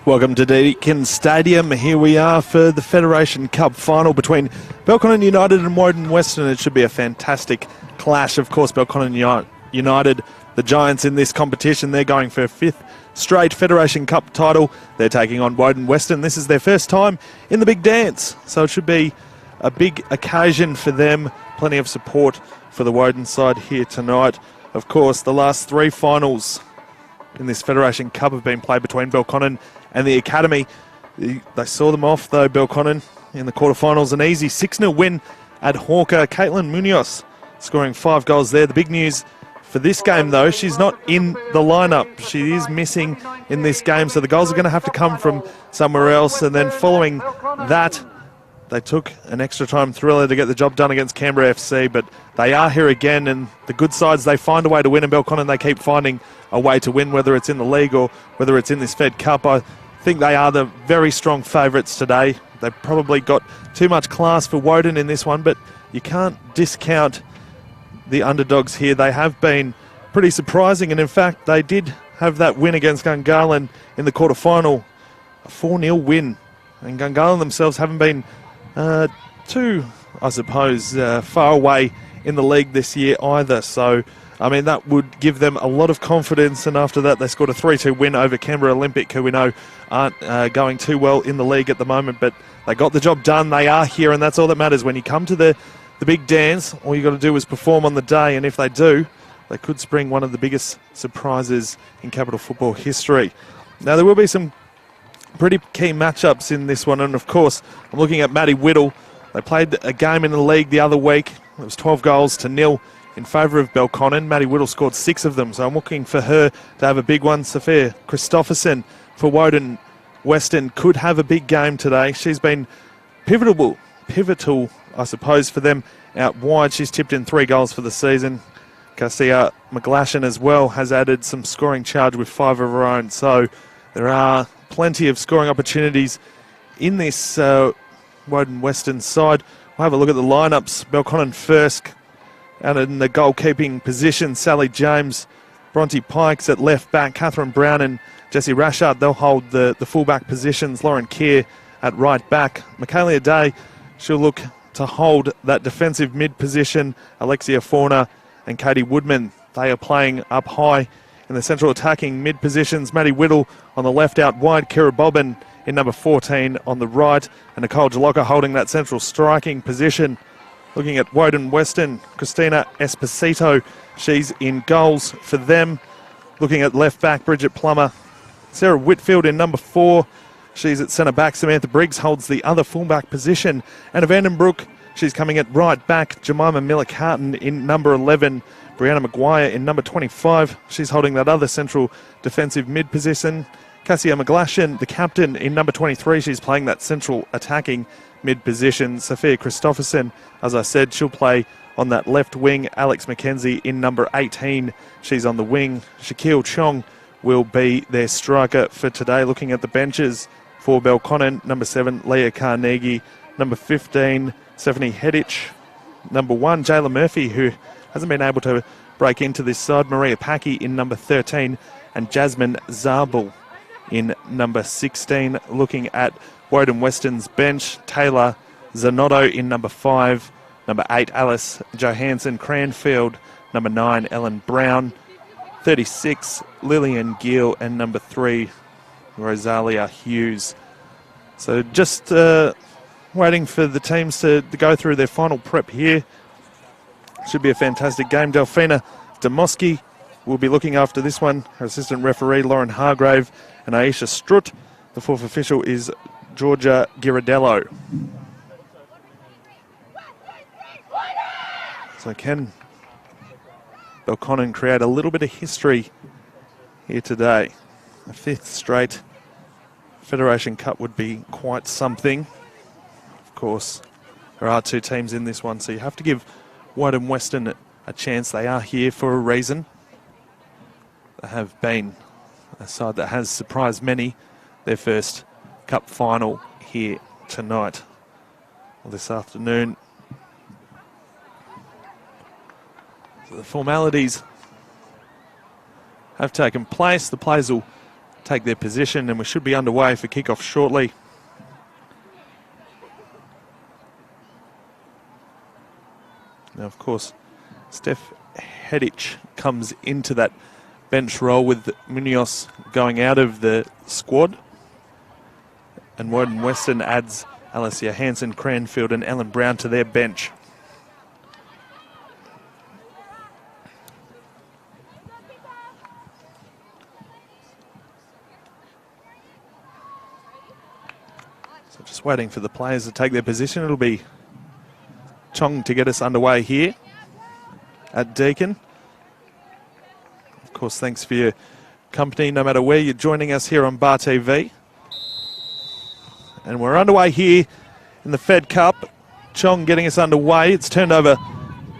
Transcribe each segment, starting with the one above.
Welcome to Deakin Stadium. Here we are for the Federation Cup final between Belconnen United and Woden Weston. It should be a fantastic clash. Of course, Belconnen United, the giants in this competition, they're going for a fifth straight Federation Cup title. They're taking on Woden Weston. This is their first time in the big dance, so it should be a big occasion for them. Plenty of support for the Woden side here tonight. Of course, the last three finals in this Federation Cup have been played between Belconnen and the Academy. They saw them off, though, Belconnen, in the quarterfinals. An easy 6-0 win at Hawker. Caitlin Munoz scoring 5 goals there. The big news for this game, though, she's not in the lineup. She is missing in this game, so the goals are going to have to come from somewhere else. And then following that, they took an extra time thriller to get the job done against Canberra FC, but they are here again, and the good sides, they find a way to win, and Belconnen, they keep finding a way to win, whether it's in the league or whether it's in this Fed Cup. I think they are the very strong favourites today. They've probably got too much class for Woden in this one, but you can't discount the underdogs here. They have been pretty surprising, and in fact, they did have that win against Gungahlin in the quarterfinal, a 4-0 win, and Gungahlin themselves haven't been too, I suppose, far away in the league this year either. So, I mean, that would give them a lot of confidence. And after that, they scored a 3-2 win over Canberra Olympic, who we know aren't going too well in the league at the moment. But they got the job done. They are here, and that's all that matters. When you come to the big dance, all you got to do is perform on the day. And if they do, they could spring one of the biggest surprises in capital football history. Now, there will be some pretty key matchups in this one, and of course I'm looking at Maddie Whittle. They played a game in the league the other week. It was 12 goals to 0 in favour of Belconnen. Maddie Whittle scored 6 of them, so I'm looking for her to have a big one. Sophia Christopherson for Woden Weston could have a big game today. She's been pivotal, I suppose, for them out wide. She's tipped in 3 goals for the season. Garcia McGlashan as well has added some scoring charge with 5 of her own, so there are plenty of scoring opportunities in this Woden Western side. We'll have a look at the lineups. Belconnen first, out in the goalkeeping position, Sally James, Bronte Pikes at left back, Catherine Brown and Jessie Rashard, they'll hold the fullback positions. Lauren Keir at right back. Michaela Day, she'll look to hold that defensive mid position. Alexia Fauna and Katie Woodman, they are playing up high in the central attacking mid positions. Maddie Whittle on the left out wide, Kira Bobbin in number 14 on the right, and Nicole Jalocca holding that central striking position. Looking at Woden Weston, Christina Esposito, she's in goals for them. Looking at left back, Bridget Plummer. Sarah Whitfield in number 4, she's at centre back. Samantha Briggs holds the other fullback position. Anna Vandenbroek, she's coming at right back. Jemima Miller-Carton in number 11. Brianna Maguire in number 25. She's holding that other central defensive mid position. Cassia McGlashan, the captain, in number 23. She's playing that central attacking mid position. Sophia Christopherson, as I said, she'll play on that left wing. Alex McKenzie in number 18. She's on the wing. Shaquille Chong will be their striker for today. Looking at the benches for Belconnen, number 7, Leah Carnegie. Number 15, Stephanie Hedich. Number 1, Jayla Murphy, who hasn't been able to break into this side. Maria Packy in number 13 and Jasmine Zabel in number 16. Looking at Woden Weston's bench, Taylor Zanotto in number 5, number 8 Alice Johansson Cranfield, number 9 Ellen Brown, 36 Lillian Gill and number 3 Rosalia Hughes. So just waiting for the teams to go through their final prep here. Should be a fantastic game. Delphina Demoski will be looking after this one. Her assistant referee, Lauren Hargrave and Aisha Strutt. The 4th official is Georgia Girardello. So can Belconnen create a little bit of history here today? A 5th straight Federation Cup would be quite something. Of course, there are 2 teams in this one, so you have to give Woden Weston a chance. They are here for a reason. They have been a side that has surprised many. Their first cup final here tonight, or this afternoon. So the formalities have taken place. The players will take take their position, and we should be underway for kickoff shortly. Now, of course, Steph Hedich comes into that bench role with Munoz going out of the squad. And Woden Weston adds Alicia Hansen, Cranfield and Ellen Brown to their bench. So just waiting for the players to take their position. It'll be Chong to get us underway here at Deakin. Of course, thanks for your company, no matter where you're joining us here on Bar TV. And we're underway here in the Fed Cup. Chong getting us underway. It's turned over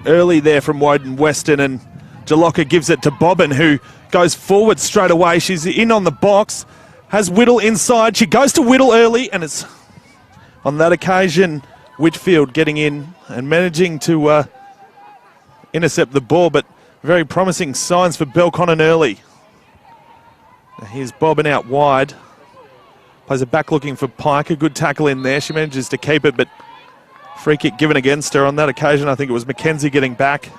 early there from Woden Weston, and Jaloka gives it to Bobbin, who goes forward straight away. She's in on the box, has Whittle inside. She goes to Whittle early, and it's on that occasion Whitfield getting in and managing to intercept the ball, but very promising signs for Belconnen early. Now here's Bobbin out wide. Plays it back looking for Pike. A good tackle in there. She manages to keep it, but free kick given against her on that occasion. I think it was Mackenzie getting back.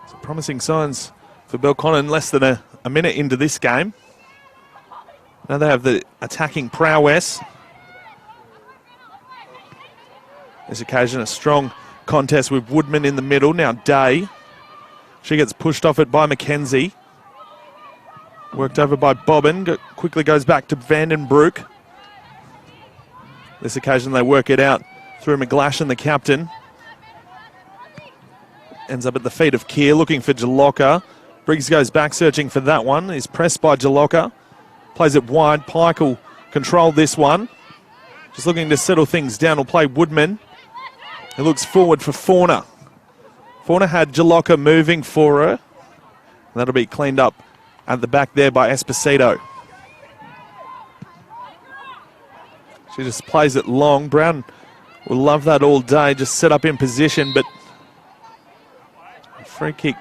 So promising signs for Belconnen, less than a minute into this game. Now they have the attacking prowess. This occasion a strong contest with Woodman in the middle. Now Day. She gets pushed off it by Mackenzie. Worked over by Bobbin. Quickly goes back to Vandenbroek. This occasion they work it out through McGlashan, the captain. Ends up at the feet of Keir, looking for Jaloka. Briggs goes back, searching for that one. He's pressed by Jaloka. Plays it wide. Pike will control this one. Just looking to settle things down. Will play Woodman. He looks forward for Fauna. Fauna had Jaloka moving for her. That'll be cleaned up at the back there by Esposito. She just plays it long. Brown will love that all day. Just set up in position, but a free kick.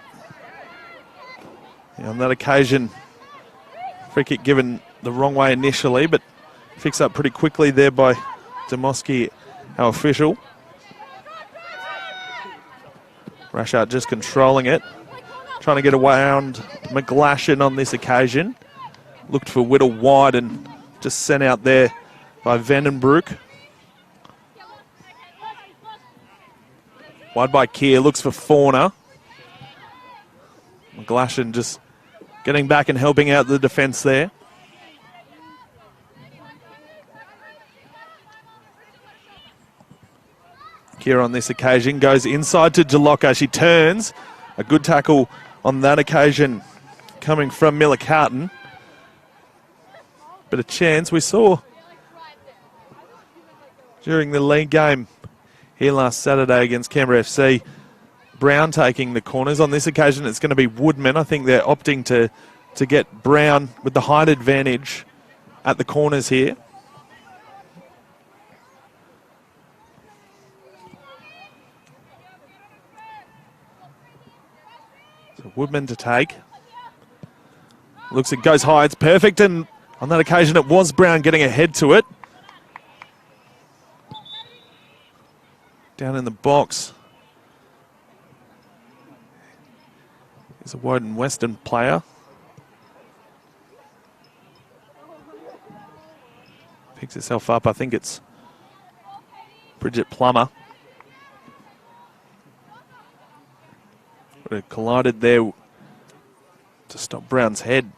Yeah, on that occasion, free kick given the wrong way initially, but fixed up pretty quickly there by Demoski, our official. Rashard just controlling it. Trying to get around McGlashan on this occasion. Looked for Whittle wide and just sent out there by Vandenbroek. Wide by Keir, looks for Fauna. McGlashan just getting back and helping out the defence there. Keir on this occasion goes inside to Jaloka. She turns. A good tackle on that occasion coming from Miller Carton. But a chance we saw during the league game here last Saturday against Canberra FC. Brown taking the corners. On this occasion it's going to be Woodman. I think they're opting to get Brown with the height advantage at the corners here. Woodman to take. Looks, it goes high, it's perfect, and on that occasion it was Brown getting ahead to it. Down in the box. Here's a Woden Western player. Picks herself up, I think it's Bridget Plummer. But it collided there to stop Brown's head.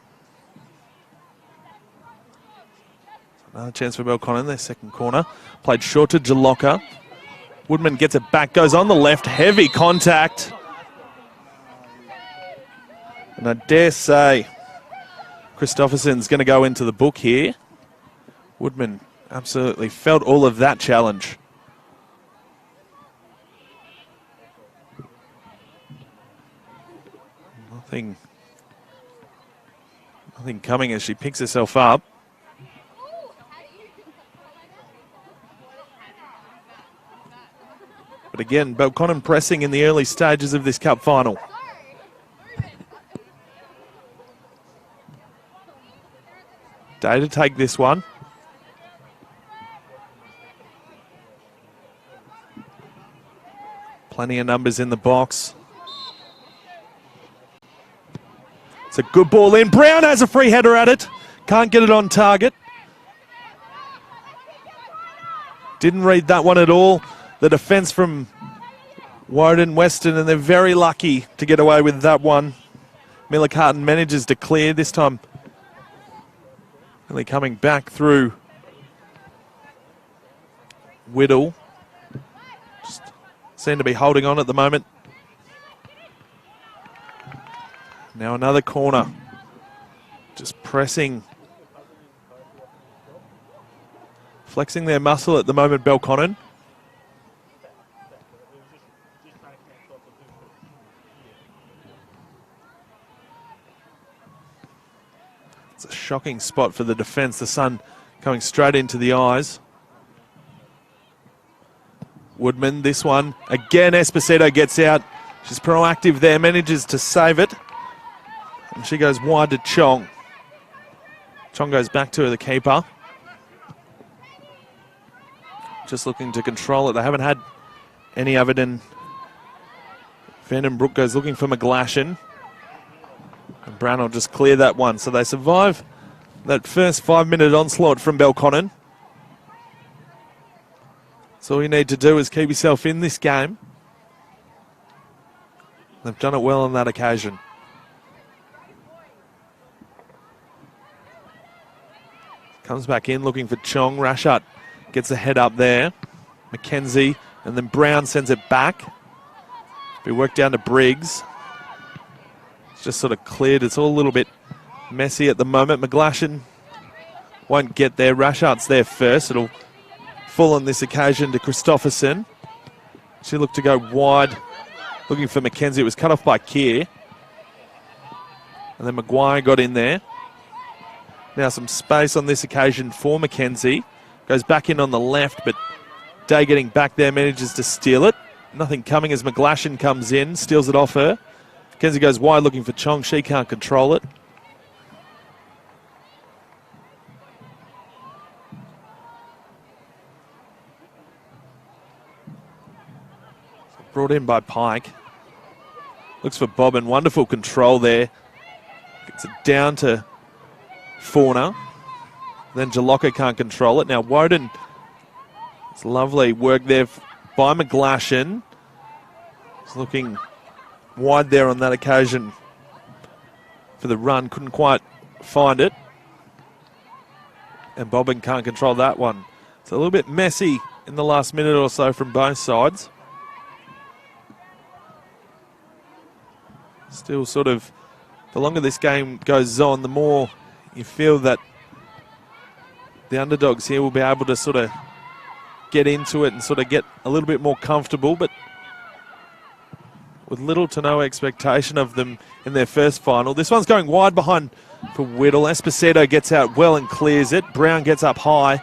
Another chance for Belconnen, their second corner. Played short to Jaloka. Woodman gets it back, goes on the left, heavy contact. And I dare say Christopherson's going to go into the book here. Woodman absolutely felt all of that challenge. Nothing coming as she picks herself up. But again, Belconnen pressing in the early stages of this cup final. Day to take this one. Plenty of numbers in the box. It's a good ball in. Brown has a free header at it. Can't get it on target. Didn't read that one at all. The defence from Woden, Weston, and they're very lucky to get away with that one. Millicarton manages to clear this time. Really coming back through Whittle. Just seem to be holding on at the moment. Now another corner. Just pressing. Flexing their muscle at the moment, Belconnen. It's a shocking spot for the defence. The sun coming straight into the eyes. Woodman, this one. Again, Esposito gets out. She's proactive there, manages to save it. And she goes wide to Chong. Chong goes back to the keeper. Just looking to control it. They haven't had any of it, and Vandenbroek goes looking for McGlashan. And Brown will just clear that one. So they survive that first 5-minute onslaught from Belconnen. So all you need to do is keep yourself in this game. They've done it well on that occasion. Comes back in looking for Chong. Rashut gets a head up there. McKenzie, and then Brown sends it back. We work down to Briggs. It's just sort of cleared. It's all a little bit messy at the moment. McGlashan won't get there. Rashut's there first. It'll fall on this occasion to Christopherson. She looked to go wide, looking for McKenzie. It was cut off by Keir. And then Maguire got in there. Now some space on this occasion for McKenzie. Goes back in on the left, but Day getting back there manages to steal it. Nothing coming as McGlashan comes in, steals it off her. McKenzie goes wide looking for Chong. She can't control it. Brought in by Pike. Looks for Bobbin. Wonderful control there. Gets it down to Fauna. Then Jalocca can't control it. Now Woden, it's lovely work there by McGlashan. He's looking wide there on that occasion for the run. Couldn't quite find it. And Bobbin can't control that one. It's a little bit messy in the last minute or so from both sides. Still sort of, the longer this game goes on, the more you feel that the underdogs here will be able to sort of get into it and sort of get a little bit more comfortable, but with little to no expectation of them in their first final. This one's going wide behind for Whittle. Esposito gets out well and clears it. Brown gets up high.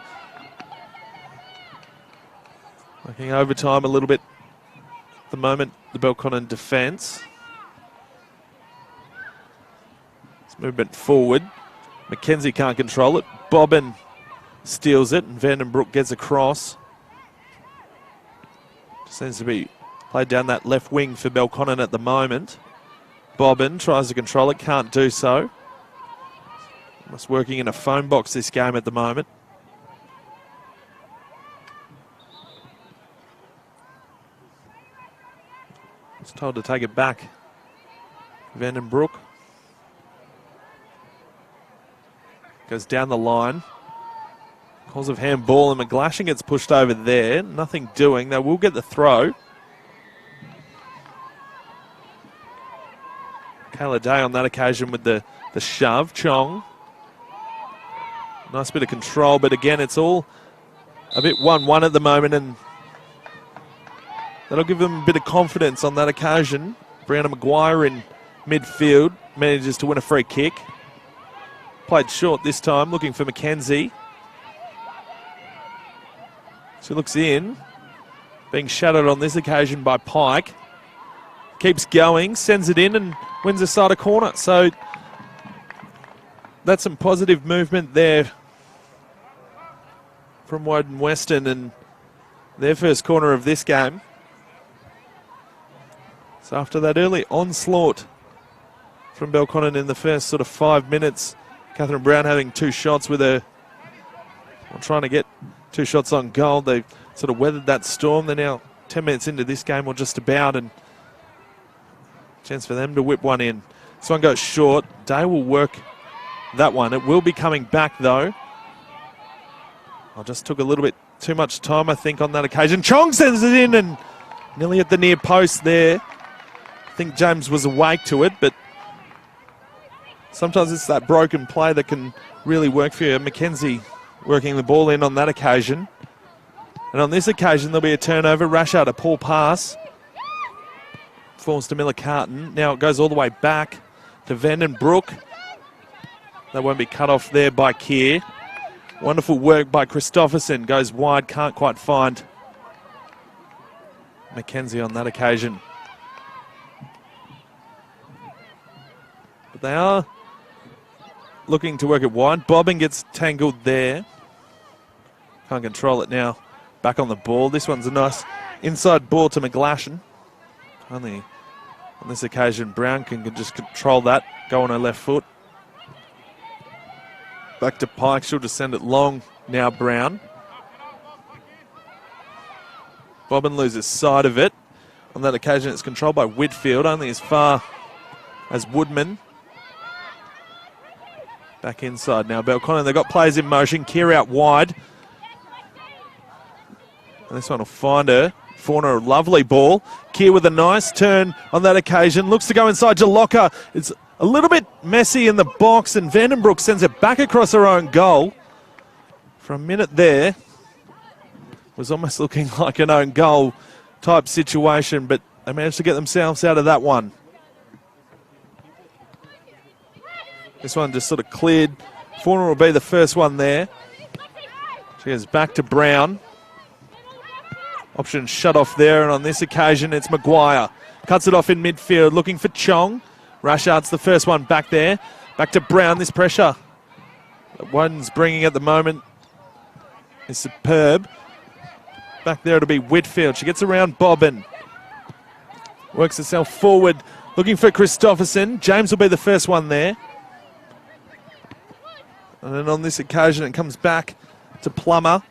Working overtime a little bit at the moment, the Belconnen defence. It's movement forward. McKenzie can't control it. Bobbin steals it, and Vandenbroek gets across. Seems to be played down that left wing for Belconnen at the moment. Bobbin tries to control it, can't do so. Almost working in a phone box this game at the moment. It's told to take it back. Vandenbroek goes down the line. Calls of handball, and McGlashan gets pushed over there. Nothing doing. They will get the throw. Kayla Day on that occasion with the shove. Chong. Nice bit of control, but again, it's all a bit 1-1 at the moment, and that'll give them a bit of confidence on that occasion. Brianna Maguire in midfield manages to win a free kick. Played short this time, looking for McKenzie. She looks in, being shadowed on this occasion by Pike. Keeps going, sends it in and wins the side of corner. So that's some positive movement there from Woden Weston and their first corner of this game. So after that early onslaught from Belconnen in the first sort of 5 minutes, Catherine Brown having 2 shots with her, trying to get 2 shots on goal. They sort of weathered that storm. They're now 10 minutes into this game, or just about, and chance for them to whip one in. This one goes short. Day will work that one. It will be coming back though. I just took a little bit too much time, I think, on that occasion. Chong sends it in and nearly at the near post there. I think James was awake to it, but sometimes it's that broken play that can really work for you. Mackenzie working the ball in on that occasion. And on this occasion, there'll be a turnover. Rashard, a poor pass. Falls to Miller Carton. Now it goes all the way back to Vandenbroek. That won't be cut off there by Keir. Wonderful work by Christopherson. Goes wide, can't quite find Mackenzie on that occasion. But they are looking to work it wide. Bobbin gets tangled there. Can't control it now. Back on the ball. This one's a nice inside ball to McGlashan. Only on this occasion, Brown can just control that. Go on her left foot. Back to Pike. She'll just send it long now, Brown. Bobbin loses sight of it. On that occasion, it's controlled by Whitfield, only as far as Woodman. Back inside now. Belconnen, they've got players in motion. Keir out wide. And this one will find her. Fauna, a lovely ball. Keir with a nice turn on that occasion. Looks to go inside Jalocka. It's a little bit messy in the box, and Vandenbroek sends it back across her own goal. For a minute there, was almost looking like an own goal type situation, but they managed to get themselves out of that one. This one just sort of cleared. Fauna will be the first one there. She goes back to Brown. Option shut off there, and on this occasion it's Maguire. Cuts it off in midfield, looking for Chong. Rashard's the first one back there. Back to Brown. This pressure that Woden's bringing at the moment is superb. Back there it'll be Whitfield. She gets around Bobbin. Works herself forward, looking for Christopherson. James will be the first one there. And then on this occasion it comes back to Plummer.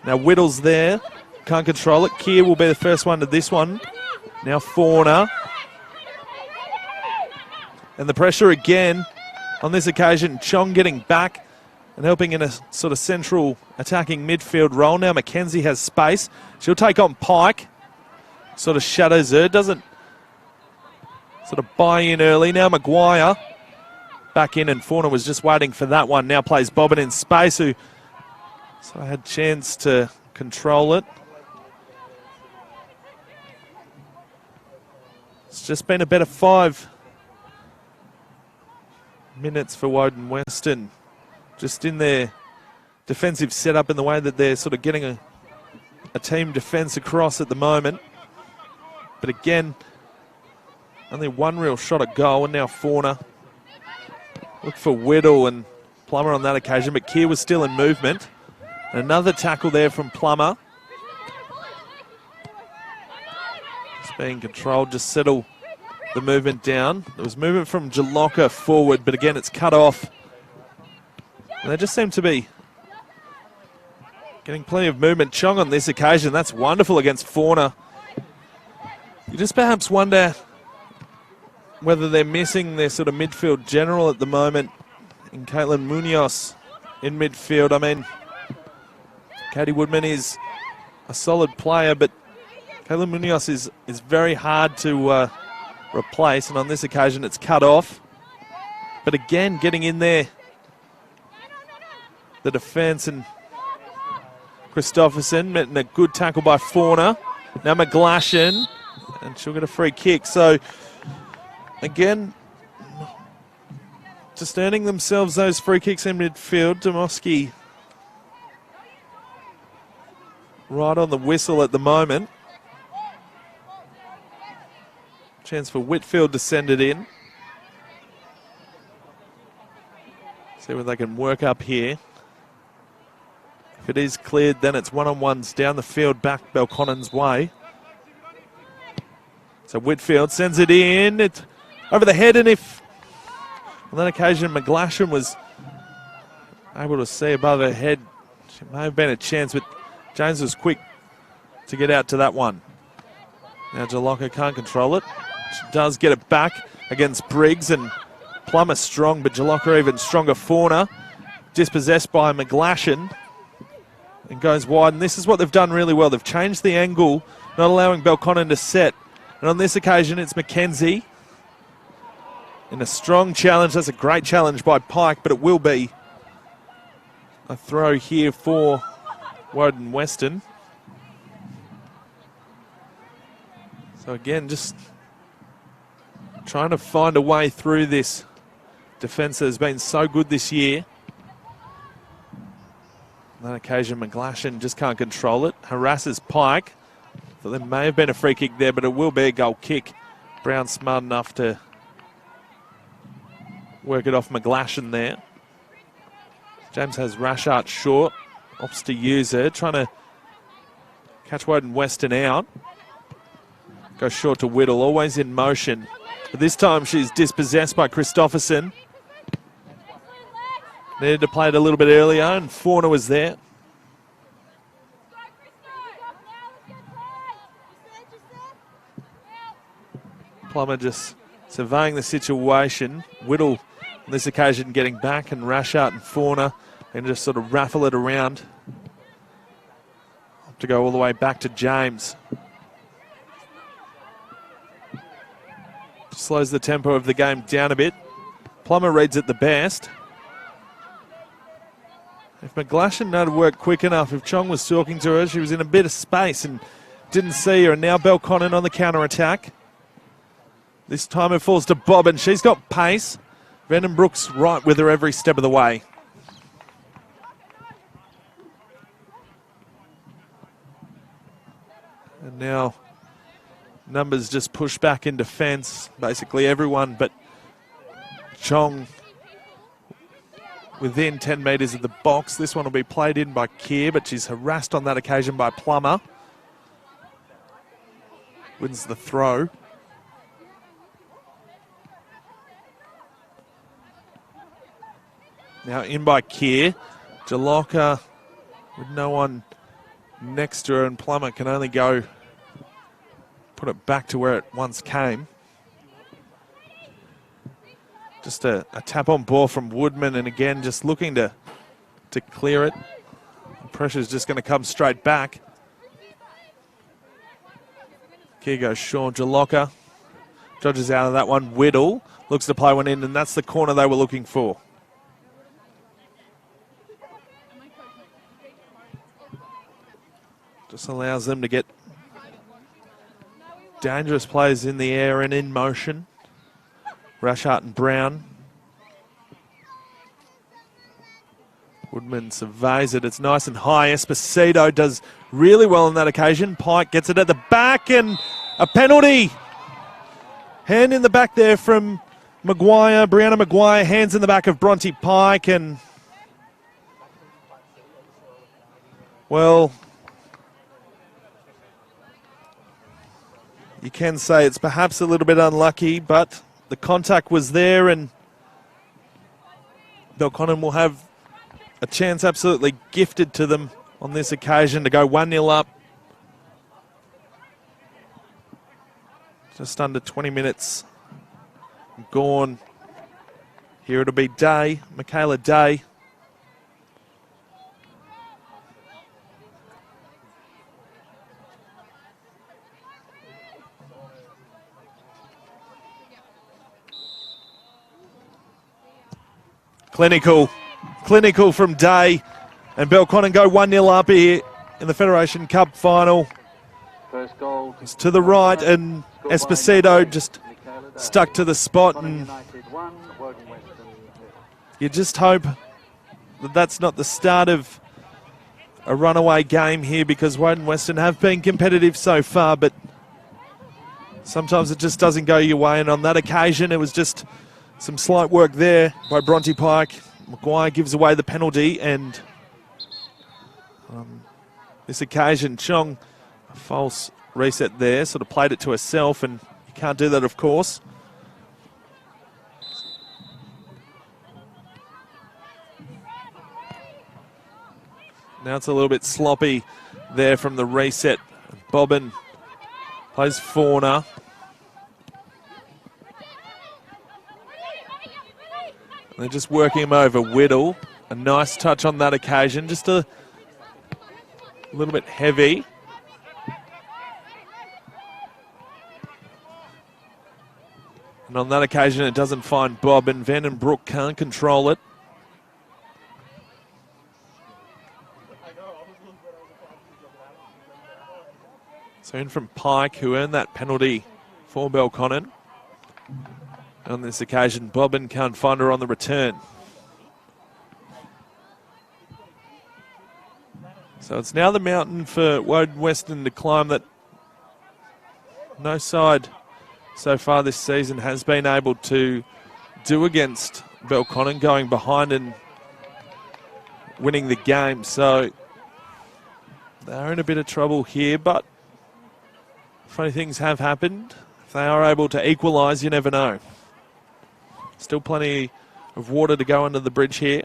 Now Whittle's there. Can't control it. Keir will be the first one to this one. Now Fauna. And the pressure again. On this occasion, Chong getting back and helping in a sort of central attacking midfield role. Now Mackenzie has space. She'll take on Pike. Sort of shadows her. Doesn't sort of buy in early. Now Maguire back in, and Fauna was just waiting for that one. Now plays Bobbin in space, who sort of had chance to control it. It's just been a better 5 minutes for Woden Weston. Just in their defensive setup, in the way that they're sort of getting a team defence across at the moment. But again, only one real shot at goal, and now Fauna. Look for Whittle and Plummer on that occasion, but Keir was still in movement. Another tackle there from Plummer. It's being controlled, just settle the movement down. There was movement from Jalocka forward, but again it's cut off. And they just seem to be getting plenty of movement. Chong on this occasion, that's wonderful against Fauna. You just perhaps wonder whether they're missing their sort of midfield general at the moment in Caitlin Munoz in midfield. I mean, Katie Woodman is a solid player, but Caitlin Munoz is very hard to replace, and on this occasion it's cut off. But again, getting in there, the defence, and Christopherson met in a good tackle by Fauna. Now McGlashan, and she'll get a free kick. So again, just earning themselves those free kicks in midfield. Demoski right on the whistle at the moment. Chance for Whitfield to send it in. See whether they can work up here. If it is cleared, then it's one-on-ones down the field, back Belconnen's way. So Whitfield sends it in. It's over the head, and if on that occasion McGlashan was able to see above her head, it may have been a chance, but James was quick to get out to that one. Now Jalocka can't control it. She does get it back against Briggs, and Plummer strong, but Jalocka even stronger. Fauna dispossessed by McGlashan and goes wide, and this is what they've done really well. They've changed the angle, not allowing Belconnen to set. And on this occasion, it's Mackenzie in a strong challenge. That's a great challenge by Pike, but it will be a throw here for Woden Weston. So again, just trying to find a way through this defence that has been so good this year. On that occasion, McGlashan just can't control it. Harasses Pike. So there may have been a free kick there, but it will be a goal kick. Brown smart enough to work it off McGlashan there. James has Rashart short. Opts to use her, trying to catch Woden Weston out. Goes short to Whittle, always in motion. But this time she's dispossessed by Christopherson. Needed to play it a little bit earlier, and Fauna was there. Plummer just surveying the situation. Whittle, on this occasion, getting back, and Rashart and Fauna and just sort of raffle it around to go all the way back to James. Slows the tempo of the game down a bit. Plummer reads it the best. If McGlashan had worked quick enough, if Chong was talking to her, she was in a bit of space and didn't see her. And now Belconnen on the counter-attack. This time it falls to Bob, and she's got pace. Vandenbroek's right with her every step of the way. And now numbers just push back in defence. Basically everyone but Chong within 10 metres of the box. This one will be played in by Keir, but she's harassed on that occasion by Plummer. Wins the throw. Now in by Keir. Jalocka with no one next to her, and Plummer can only go put it back to where it once came. Just a tap on ball from Woodman, and again just looking to clear it. The pressure's just going to come straight back. Here goes Sean. Jalocka dodges out of that one. Whittle looks to play one in, and that's the corner they were looking for. Just allows them to get dangerous players in the air and in motion. Rashart and Brown. Woodman surveys it. It's nice and high. Esposito does really well on that occasion. Pike gets it at the back, and a penalty. Hand in the back there from Maguire. Brianna Maguire, hands in the back of Bronte Pike, and well, you can say it's perhaps a little bit unlucky, but the contact was there, and Belconnen will have a chance absolutely gifted to them on this occasion to go 1-0 up. Just under 20 minutes gone. Here it'll be Day, Michaela Day. Clinical from Day, and Belconnen go 1-0 up here in the Federation Cup final. First goal. It's to the right, and Esposito just stuck to the spot, and you just hope that that's not the start of a runaway game here, because Woden Weston have been competitive so far, but sometimes it just doesn't go your way, and on that occasion it was just some slight work there by Bronte Pike. Maguire gives away the penalty, and on this occasion, Chong, a false reset there, sort of played it to herself, and you can't do that, of course. Now it's a little bit sloppy there from the reset. Bobbin plays Fauna. They're just working him over Whittle. A nice touch on that occasion, just a little bit heavy. And on that occasion, it doesn't find Bobbin. Van and Brook can't control it. So in from Pike, who earned that penalty for Belconnen. On this occasion, Bobbin can't find her on the return. So it's now the mountain for Woden Weston to climb that no side so far this season has been able to do against Belconnen, going behind and winning the game. So they're in a bit of trouble here, but funny things have happened. If they are able to equalise, you never know. Still plenty of water to go under the bridge here.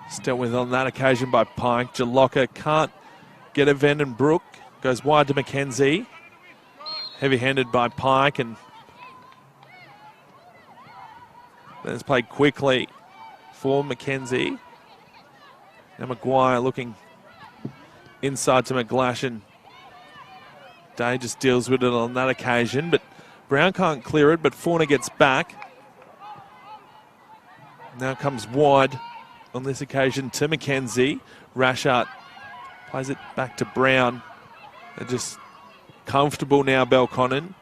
Still with on that occasion by Pike. Jalocca can't get a Vandenbroek. Goes wide to McKenzie. Heavy-handed by Pike, and then it's played quickly for McKenzie. Now Maguire looking inside to McGlashan. Day just deals with it on that occasion, but Brown can't clear it, but Fauna gets back. Now comes wide on this occasion to McKenzie. Rashart plays it back to Brown. They're just comfortable now, Belconnen.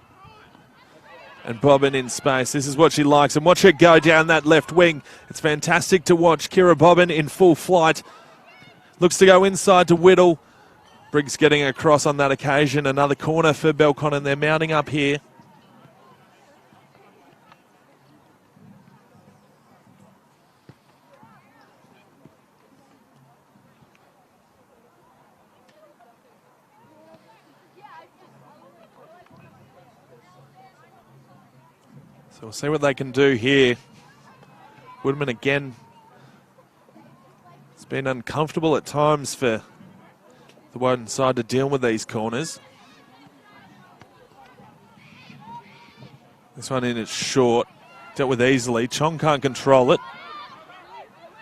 And Bobbin in space. This is what she likes, and watch her go down that left wing. It's fantastic to watch. Kira Bobbin in full flight. Looks to go inside to Whittle. Briggs getting across on that occasion. Another corner for Belconnen. They're mounting up here. So we'll see what they can do here. Woodman again. It's been uncomfortable at times for the Woden side to deal with these corners. This one in, it's short. Dealt with easily. Chong can't control it.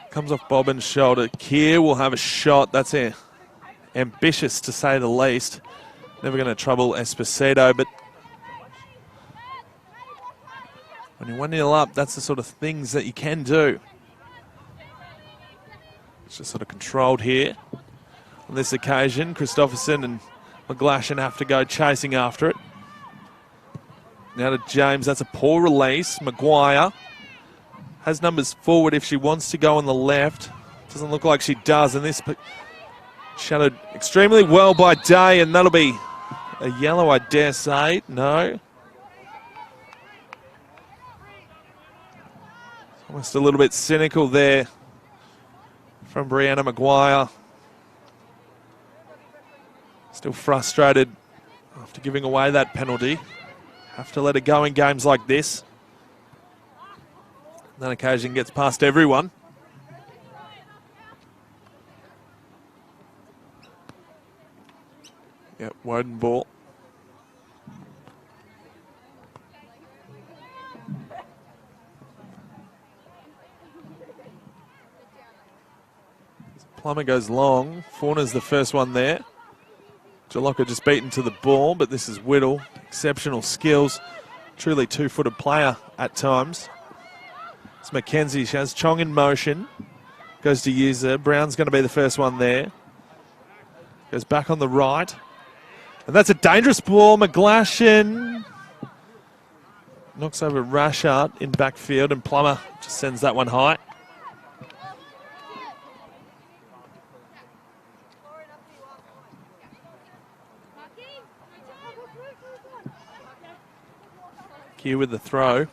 Comes off Bobbin's shoulder. Keir will have a shot. That's ambitious to say the least. Never going to trouble Esposito, but when you're 1-0 up, that's the sort of things that you can do. It's just sort of controlled here. On this occasion, Christopherson and McGlashan have to go chasing after it. Now to James, that's a poor release. Maguire has numbers forward if she wants to go on the left. Doesn't look like she does, and this shadowed extremely well by Day, and that'll be a yellow, I dare say. No. Almost a little bit cynical there from Brianna Maguire. Still frustrated after giving away that penalty. Have to let it go in games like this. That occasion gets past everyone. Yep, Woden ball. Plummer goes long. Fauna's the first one there. Jalocca just beaten to the ball, but this is Whittle. Exceptional skills. Truly two-footed player at times. It's McKenzie. She has Chong in motion. Goes to user. Brown's going to be the first one there. Goes back on the right. And that's a dangerous ball. McGlashan knocks over Rashart in backfield, and Plummer just sends that one high. Here with the throw.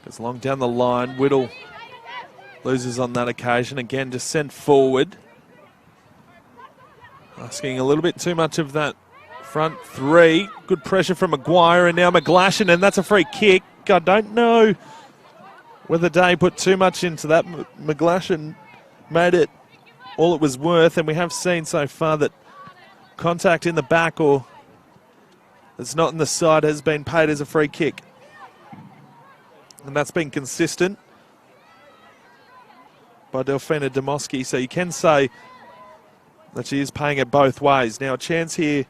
Goes long down the line. Whittle loses on that occasion. Again, just sent forward. Asking a little bit too much of that front three. Good pressure from Maguire, and now McGlashan, and that's a free kick. I don't know whether Day put too much into that. McGlashan made it all it was worth, and we have seen so far that contact in the back or it's not in the side has been paid as a free kick. And that's been consistent by Delphina Demoski, so you can say that she is paying it both ways. Now a chance here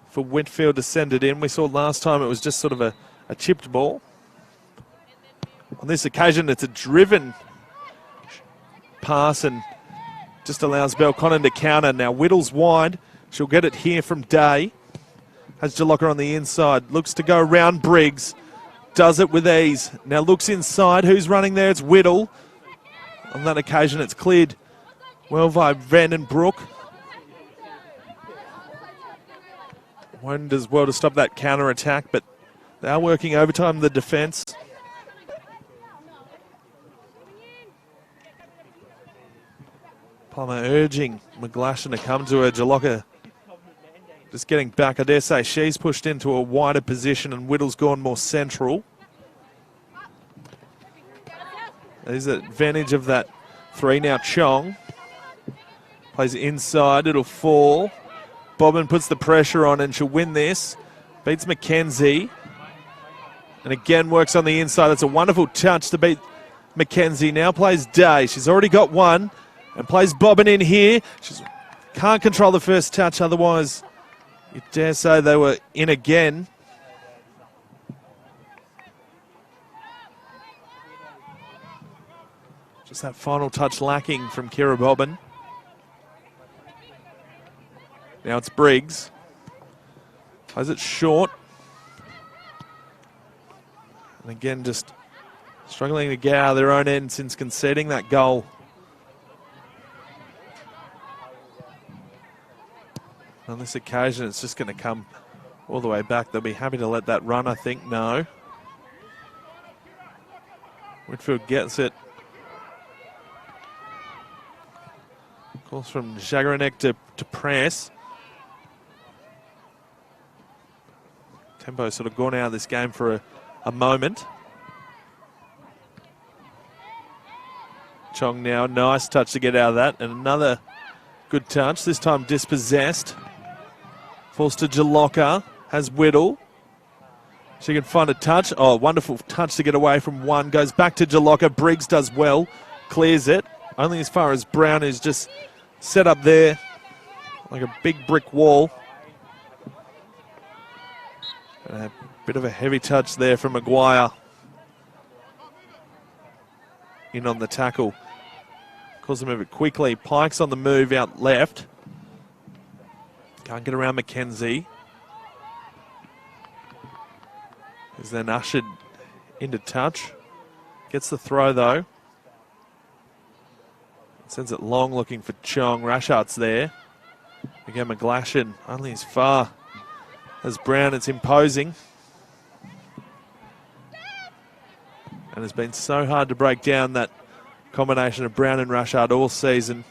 for Whitfield to send it in. We saw last time it was just sort of a chipped ball. On this occasion it's a driven pass and just allows Belconnen to counter. Now Whittle's wide. She'll get it here from Day. Has Jalocka on the inside. Looks to go around Briggs. Does it with ease. Now looks inside. Who's running there? It's Whittle. On that occasion it's cleared well by Vandenbroek. Woden does well to stop that counter attack, but they are working overtime in the defence. Plummer urging McGlashan to come to her. Jalocka just getting back. I dare say she's pushed into a wider position and Whittle's gone more central. There's the advantage of that three. Now Chong plays inside. It'll fall. Bobbin puts the pressure on and she'll win this. Beats McKenzie. And again works on the inside. That's a wonderful touch to beat McKenzie. Now plays Day. She's already got one. And plays Bobbin in here. She can't control the first touch, otherwise you dare say they were in again. Just that final touch lacking from Kira Bobbin. Now it's Briggs. Plays it short. And again just struggling to get out of their own end since conceding that goal. On this occasion, it's just going to come all the way back. They'll be happy to let that run, I think. No. Whitfield gets it. Calls from Jagaranek to press. Tempo sort of gone out of this game for a moment. Chong now, nice touch to get out of that. And another good touch, this time dispossessed. Falls to Jalocka, has Whittle. She can find a touch. Oh, wonderful touch to get away from one. Goes back to Jalocka. Briggs does well. Clears it. Only as far as Brown, who's just set up there like a big brick wall. And a bit of a heavy touch there from Maguire. In on the tackle. Calls him a bit quickly. Pike's on the move out left. Can't get around McKenzie. Is then ushered into touch. Gets the throw though. Sends it long looking for Chong. Rashart's there. Again, McGlashan only as far as Brown. It's imposing. And it's been so hard to break down that combination of Brown and Rashard all season.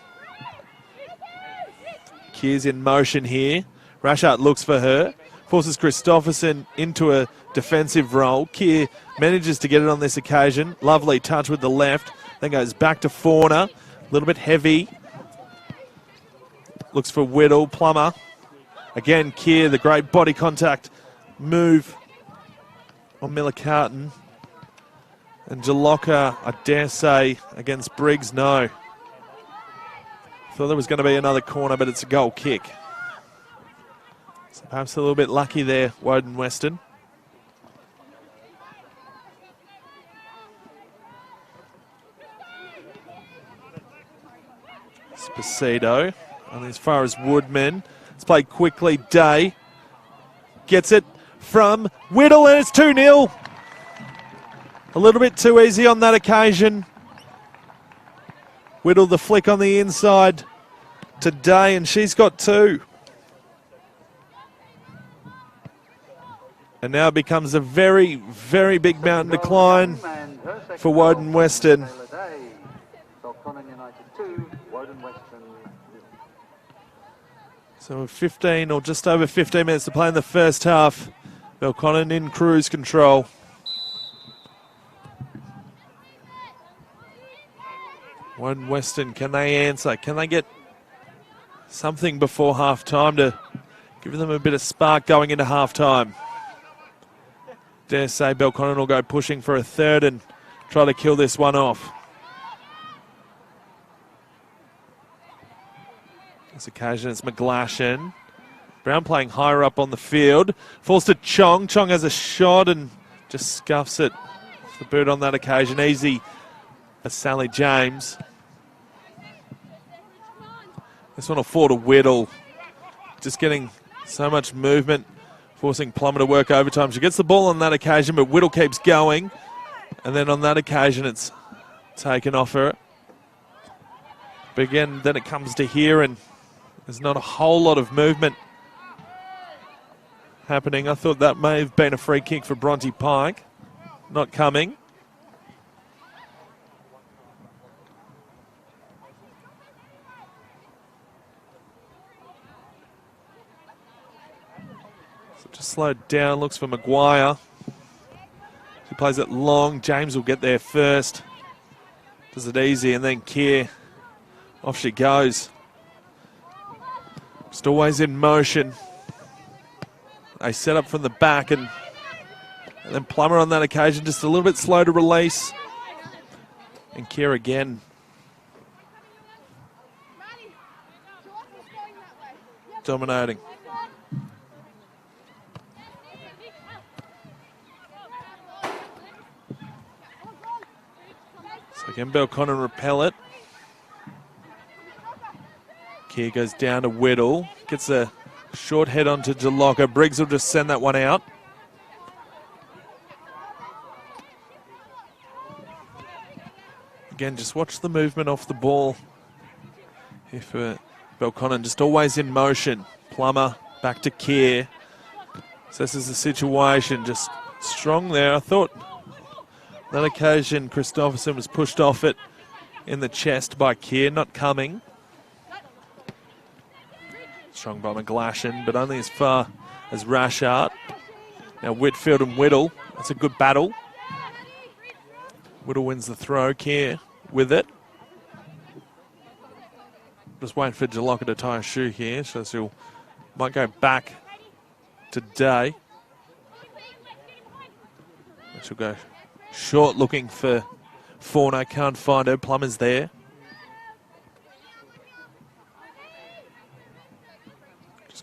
Keir's in motion here. Rashard looks for her. Forces Christopherson into a defensive role. Keir manages to get it on this occasion. Lovely touch with the left. Then goes back to Fauna. A little bit heavy. Looks for Whittle. Plummer. Again, Keir, the great body contact move on Millicarton. And Jalocka, I dare say, against Briggs, no. Thought there was going to be another corner, but it's a goal kick. So perhaps a little bit lucky there, Woden Weston. Spacedo. And as far as Woodman, it's played quickly. Day gets it from Whittle, and it's 2-0. A little bit too easy on that occasion. Whittle the flick on the inside to Day, and she's got two. And now it becomes a very, very big mountain to climb for Woden Weston. Belconnen United 2, Woden Weston. So 15 or just over 15 minutes to play in the first half. Belconnen in cruise control. Woden Weston, can they answer? Can they get something before half time to give them a bit of spark going into half time? Dare say Belconnen will go pushing for a third and try to kill this one off. This occasion it's McGlashan. Brown playing higher up on the field. Falls to Chong. Chong has a shot and just scuffs it. The boot on that occasion. Easy for Sally James. This one will fall to Whittle. Just getting so much movement, forcing Plummer to work overtime. She gets the ball on that occasion, but Whittle keeps going. And then on that occasion, it's taken off her. But again, then it comes to here, and there's not a whole lot of movement happening. I thought that may have been a free kick for Bronte Pike. Not coming. So just slowed down, looks for Maguire. She plays it long. James will get there first. Does it easy, and then Keir. Off she goes. Just always in motion. They set up from the back, and then Plummer on that occasion just a little bit slow to release. And Keir again. Dominating. So again, Belconnen repel it. Keir goes down to Whittle. Gets a short head onto Jalocca. Briggs will just send that one out. Again, just watch the movement off the ball. Here for Belconnen, just always in motion. Plummer back to Keir. Assesses the situation, just strong there. I thought that occasion Christopherson was pushed off it in the chest by Keir, not coming. Strong by McGlashan, but only as far as Rashart. Now Whitfield and Whittle. That's a good battle. Whittle wins the throw. Keir with it. Just waiting for Jalocca to tie a shoe here, so she'll might go back today. She'll go short looking for Forno. Can't find her. Plummer's there.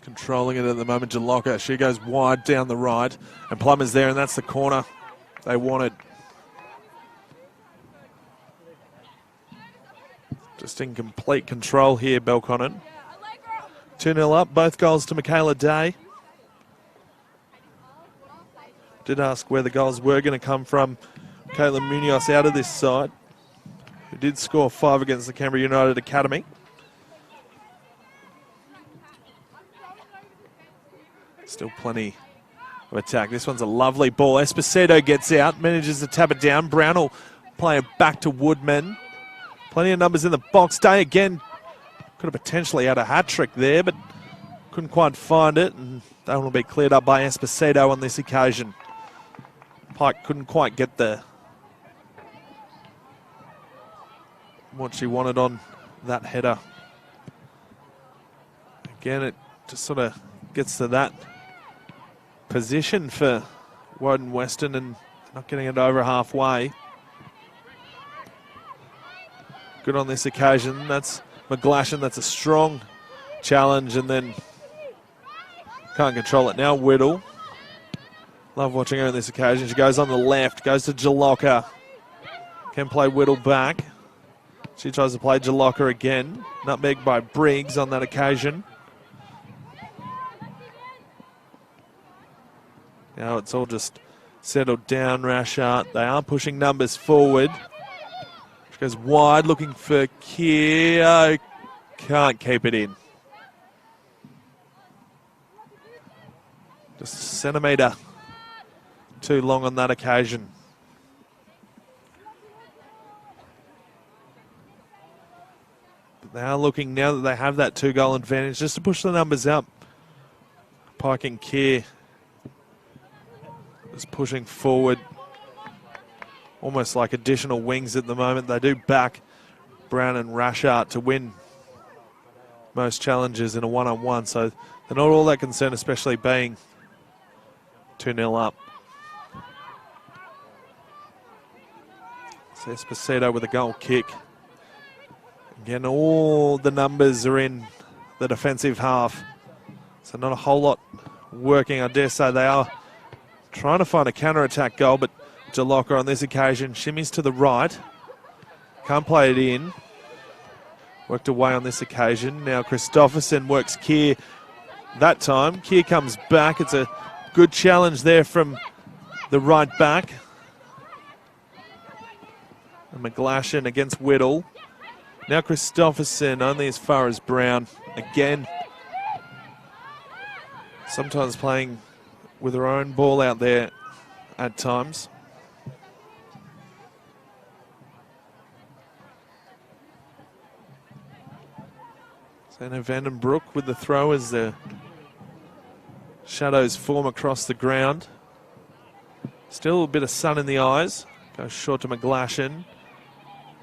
Controlling it at the moment, Jalocca. She goes wide down the right, and Plummer's there, and that's the corner they wanted. Just in complete control here, Belconnen. 2-0 up, both goals to Michaela Day. Did ask where the goals were going to come from. Caitlin Munoz out of this side, who did score 5 against the Canberra United Academy. Still plenty of attack. This one's a lovely ball. Esposito gets out, manages to tap it down. Brown will play it back to Woodman. Plenty of numbers in the box. Day again could have potentially had a hat-trick there, but couldn't quite find it. And that one will be cleared up by Esposito on this occasion. Pike couldn't quite get what she wanted on that header. Again, it just sort of gets to that position for Woden Weston and not getting it over halfway. Good on this occasion. That's McGlashan. That's a strong challenge, and then can't control it now. Whittle. Love watching her on this occasion. She goes on the left, goes to Jalocca. Can play Whittle back. She tries to play Jalocca again. Nutmeg by Briggs on that occasion. Now it's all just settled down, Rashart. They are pushing numbers forward. She goes wide, looking for Keir. Oh, can't keep it in. Just a centimetre too long on that occasion. But they are looking, now that they have that 2-goal advantage, just to push the numbers up. Pike and Keir is pushing forward, almost like additional wings at the moment. They do back Brown and Rashart to win most challenges in a one-on-one, so they're not all that concerned, especially being 2-0 up. So Esposito with a goal kick. Again, all the numbers are in the defensive half, so not a whole lot working. I dare say they are trying to find a counter-attack goal, but Jalocka on this occasion shimmies to the right. Can't play it in. Worked away on this occasion. Now Christopherson works Keir that time. Keir comes back. It's a good challenge there from the right back. And McGlashan against Whittle. Now Christopherson only as far as Brown. Again, sometimes playing with her own ball out there at times. Anna Vandenbroek with the throw as the shadows form across the ground. Still a bit of sun in the eyes. Goes short to McGlashan.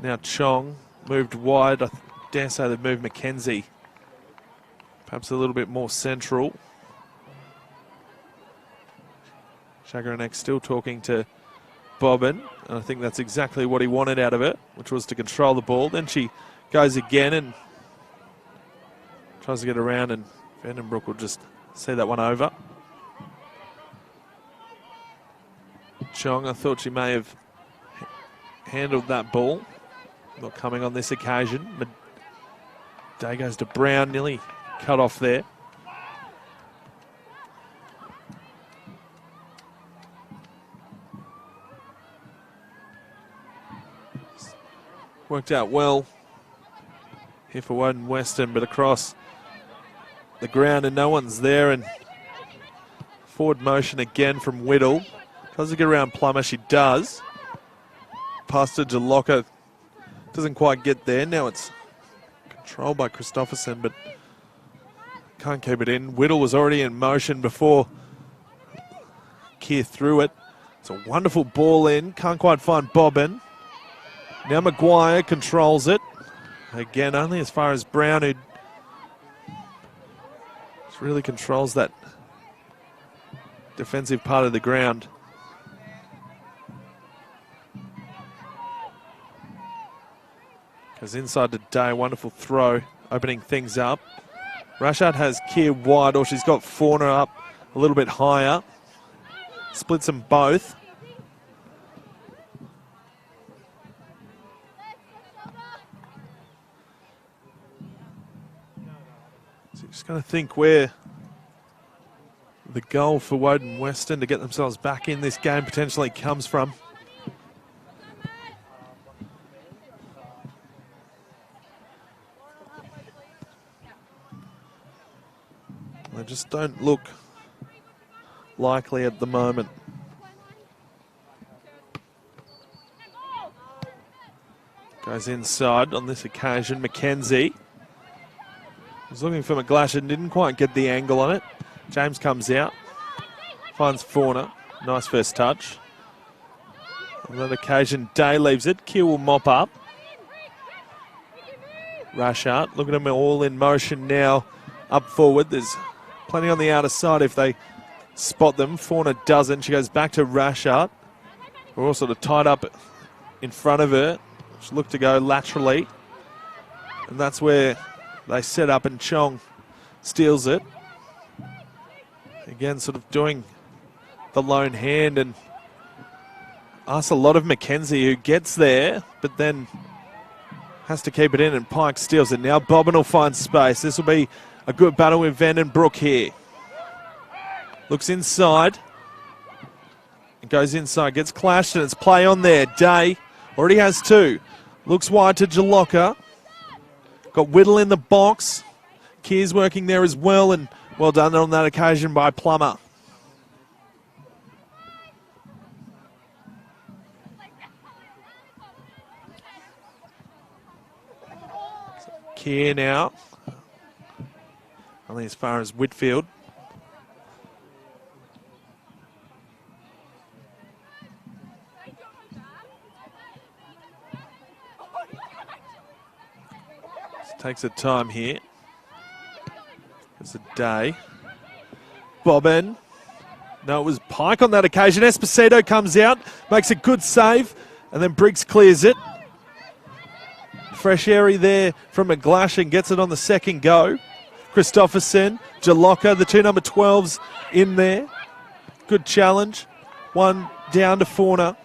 Now Chong moved wide. I dare say they've moved McKenzie. Perhaps a little bit more central. Shagaranek still talking to Bobbin. And I think that's exactly what he wanted out of it, which was to control the ball. Then she goes again and tries to get around, and Vandenbroek will just see that one over. Chong, I thought she may have handled that ball. Not coming on this occasion. But Day goes to Brown, nearly cut off there. Worked out well here for Woden Weston, but across the ground and no one's there, and forward motion again from Whittle. Tries to get around Plummer, she does. Pass to Jalocka, doesn't quite get there. Now it's controlled by Christopherson, but can't keep it in. Whittle was already in motion before Keir threw it. It's a wonderful ball in, can't quite find Bobbin. Now Maguire controls it. Again, only as far as Brown, who really controls that defensive part of the ground. Goes inside to Day, wonderful throw, opening things up. Rashard has Keir wide, or she's got Fauna up a little bit higher. Splits them both. Just going to think where the goal for Woden Weston to get themselves back in this game potentially comes from. They just don't look likely at the moment. Goes inside on this occasion, McKenzie. Was looking for McGlashan, didn't quite get the angle on it. James comes out, finds Fauna. Nice first touch. On that occasion, Day leaves it. Keir will mop up. Rashart, look at them all in motion now. Up forward, there's plenty on the outer side if they spot them. Fauna doesn't. She goes back to Rashart. We're all sort of tied up in front of her. She looked to go laterally. And that's where they set up, and Chong steals it. Again, sort of doing the lone hand, and asks a lot of McKenzie, who gets there, but then has to keep it in, and Pike steals it. Now Bobbin will find space. This will be a good battle with Vandenbroek here. Looks inside. It goes inside, gets clashed, and it's play on there. Day already has two. Looks wide to Jalocka. Got Whittle in the box. Keir's working there as well, and well done on that occasion by Plummer. Keir now. Only as far as Whitfield. Just takes a time here. It's a day. Bobbin. No, it was Pike on that occasion. Esposito comes out, makes a good save, and then Briggs clears it. Fresh airy there from McGlashan, gets it on the second go. Christopherson, Jalocca, the two number 12s in there. Good challenge. One down to Fauna.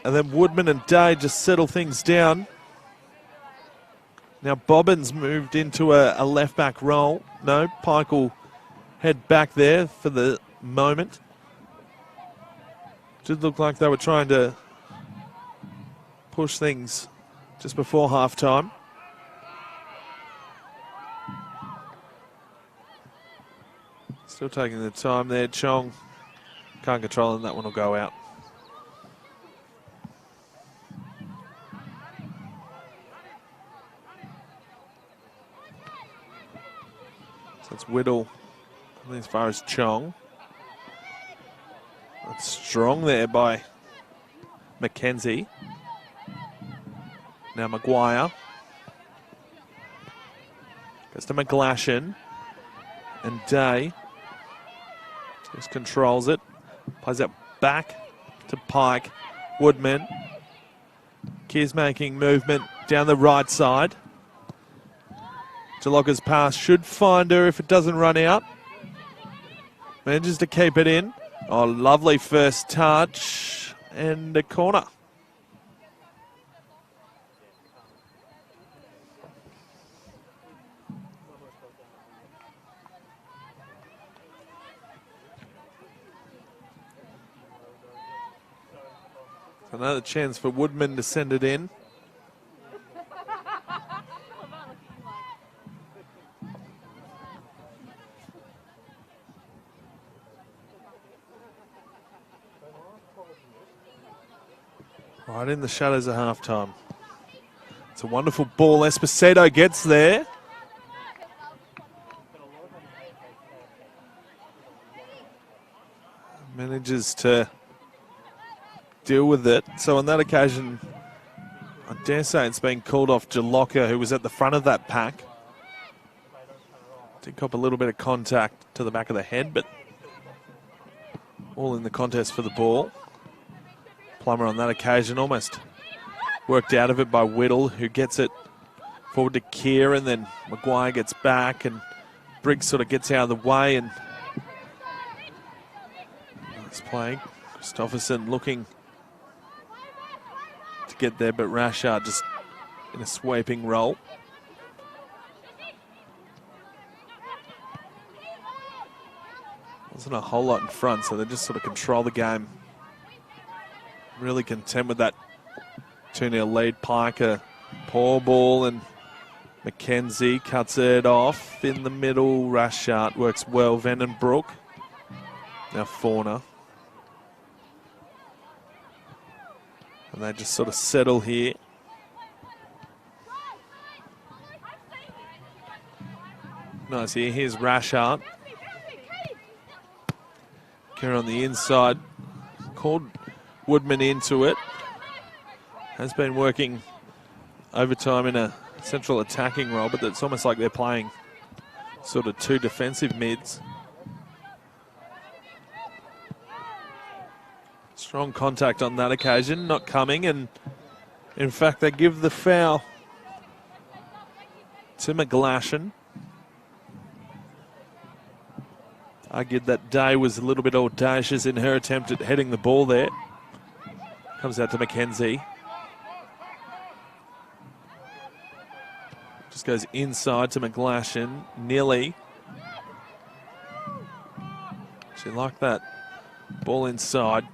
And then Woodman and Day just settle things down. Now Bobbin's moved into a left-back role. No, Pike will head back there for the moment. Did look like they were trying to push things just before half-time. Still taking the time there. Chong can't control it, and that one will go out. So it's Whittle as far as Chong. That's strong there by Mackenzie. Now Maguire. Goes to McGlashan. And Day just controls it. Plays it back to Pike. Woodman. Keir's making movement down the right side. Jalocca's pass should find her if it doesn't run out. Manages to keep it in. Oh, lovely first touch. And a corner. Another chance for Woodman to send it in. Right in the shadows of halftime. It's a wonderful ball. Esposito gets there. Manages to deal with it. So on that occasion, I dare say it's been called off Jalocca, who was at the front of that pack. Did cop a little bit of contact to the back of the head, but all in the contest for the ball. Plummer on that occasion almost worked out of it by Whittle, who gets it forward to Keir, and then Maguire gets back, and Briggs sort of gets out of the way, and nice play. Christopherson looking to get there, but Rashard just in a sweeping role. Wasn't a whole lot in front, so they just sort of control the game. Really content with that 2-0 lead. Pike, a poor ball, and Mackenzie cuts it off in the middle. Rashard works well. Vandenbroek. Now Fauna. And they just sort of settle here. Nice here. Here's Rashard. Kerr on the inside. Called Woodman into it. Has been working overtime in a central attacking role, but it's almost like they're playing sort of two defensive mids. Strong contact on that occasion, not coming, and in fact they give the foul to McGlashan. Argued that Day was a little bit audacious in her attempt at heading the ball there. Comes out to Mackenzie. Just goes inside to McGlashan. Nearly. She liked that ball inside.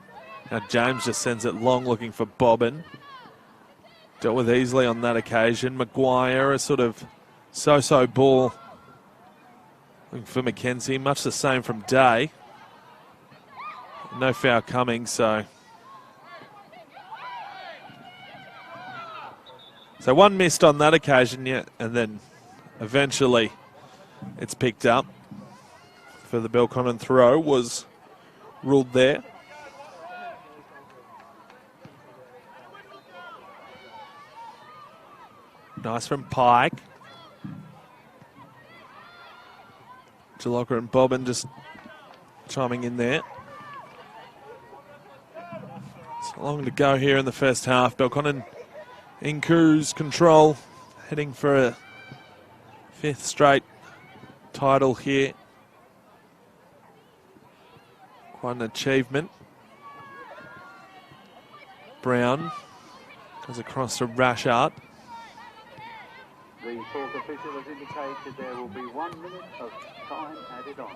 Now James just sends it long, looking for Bobbin. Dealt with easily on that occasion. Maguire, a sort of so-so ball. Looking for Mackenzie, much the same from Day. No foul coming, so So one missed on that occasion, yeah, and then eventually it's picked up for the Belconnen throw, was ruled there. Nice from Pike. Jalocka and Bobbin just chiming in there. So long to go here in the first half. Belconnen in cruise control, heading for a 5th straight title here. Quite an achievement. Brown goes across to Rashard. The fourth official has indicated there will be 1 minute of time added on.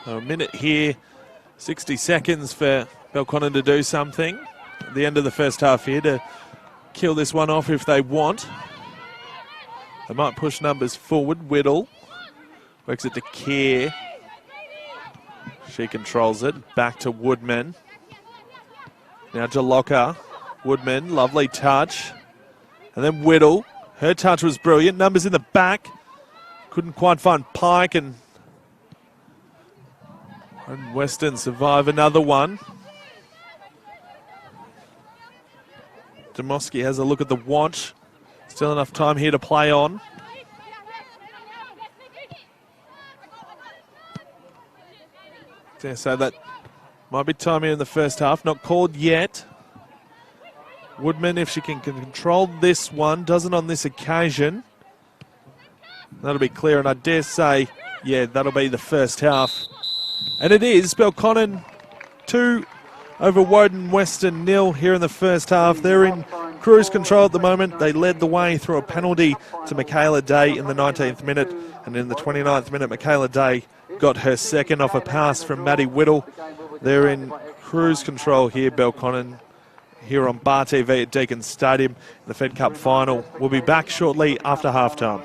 So a minute here, 60 seconds for Belconnen to do something at the end of the first half here to kill this one off if they want. They might push numbers forward. Whittle works it to Kerr. She controls it. Back to Woodman. Now Jalocka. Woodman, lovely touch. And then Whittle. Her touch was brilliant. Numbers in the back. Couldn't quite find Pike, and Weston survive another one. Demoski has a look at the watch. Still enough time here to play on. Yeah, so that might be time here in the first half. Not called yet. Woodman, if she can control this one, doesn't on this occasion. That'll be clear, and I dare say, yeah, that'll be the first half. And it is. Belconnen 2 over Woden Weston 0 here in the first half. They're in cruise control at the moment. They led the way through a penalty to Michaela Day in the 19th minute. And in the 29th minute, Michaela Day got her second off a pass from Maddie Whittle. They're in cruise control here, Belconnen, here on Bar TV at Deakin Stadium in the Fed Cup final. We'll be back shortly after halftime.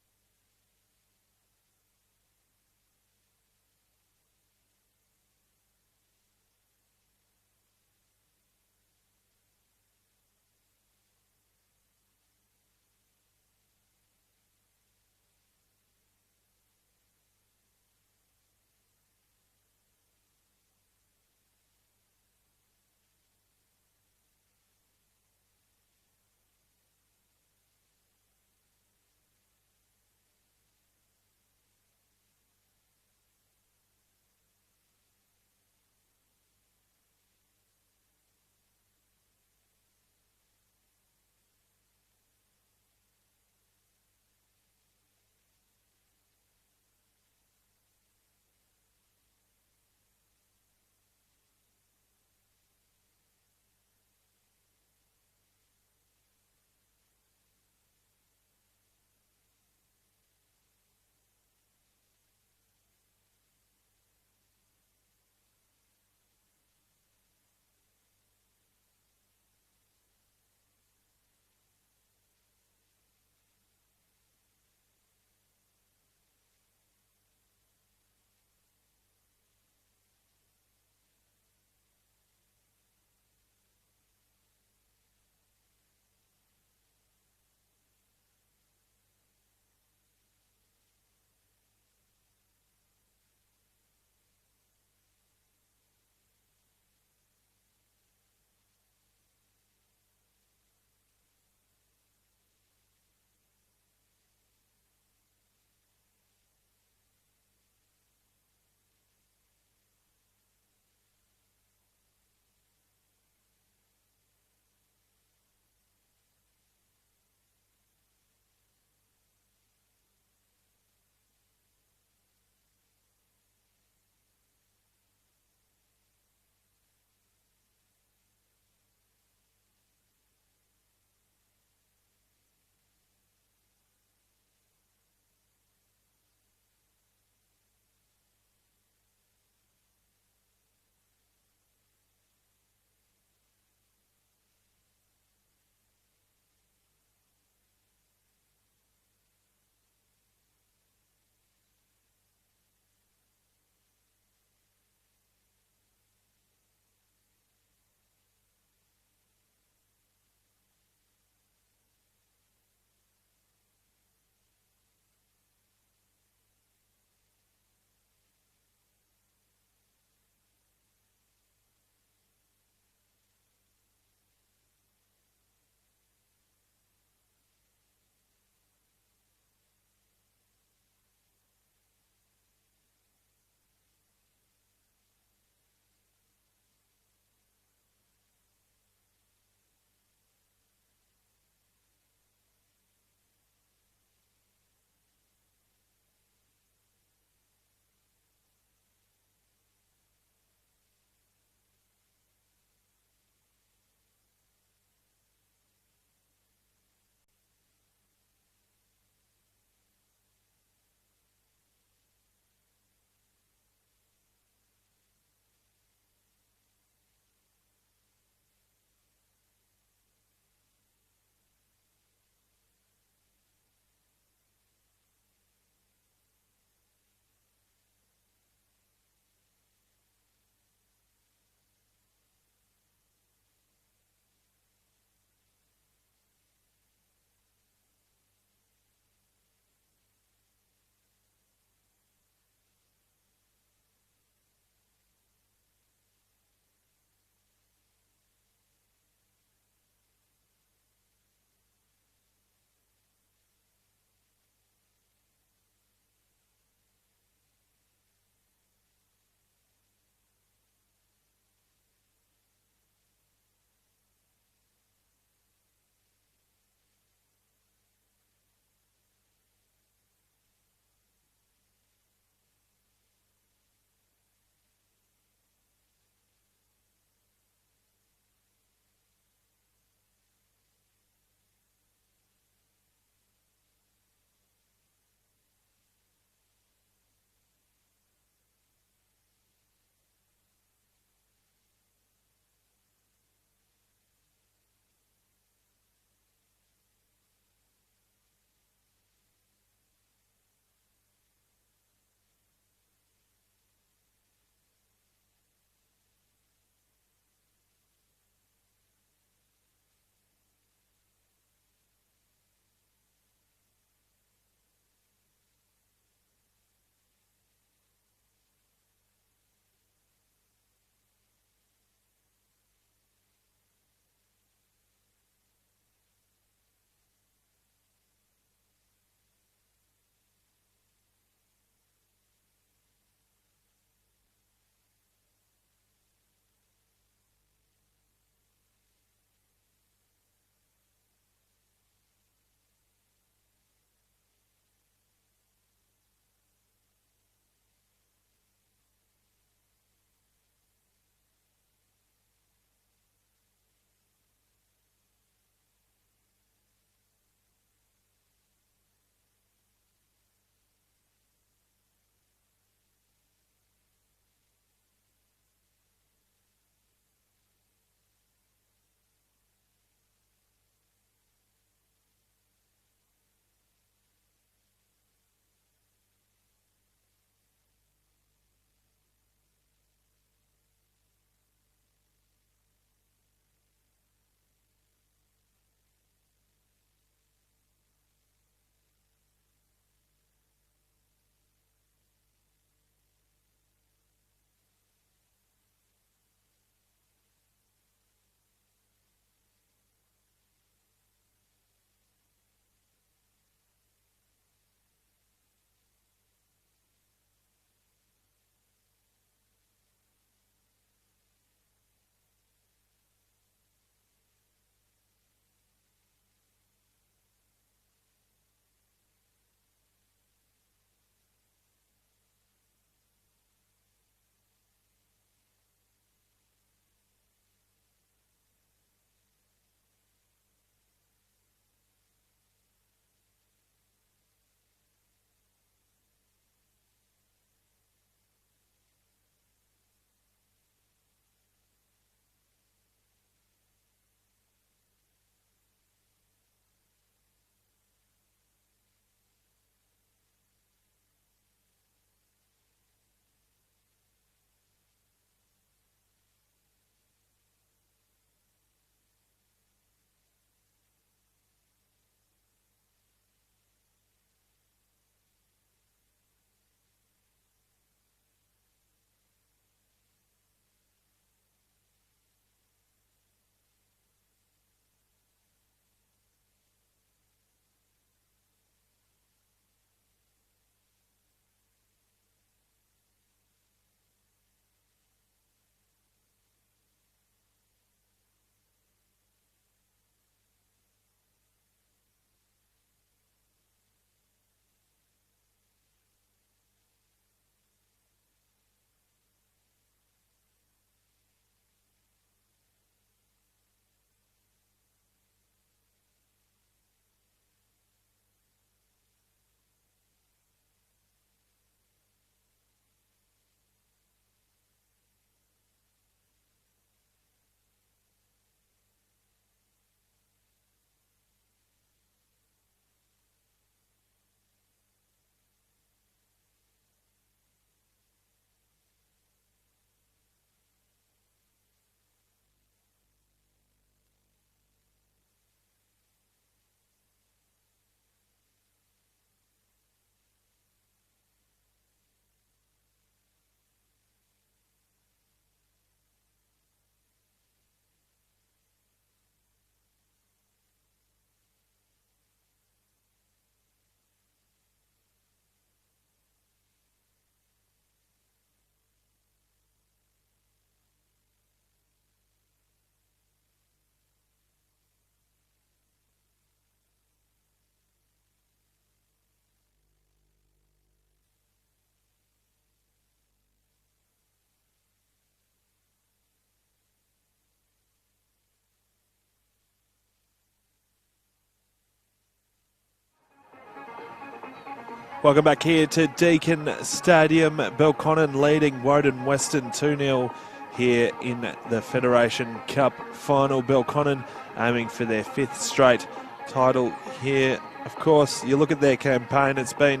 Welcome back here to Deakin Stadium. Belconnen leading Woden Weston 2-0 here in the Federation Cup final. Belconnen aiming for their 5th straight title here. Of course, you look at their campaign, it's been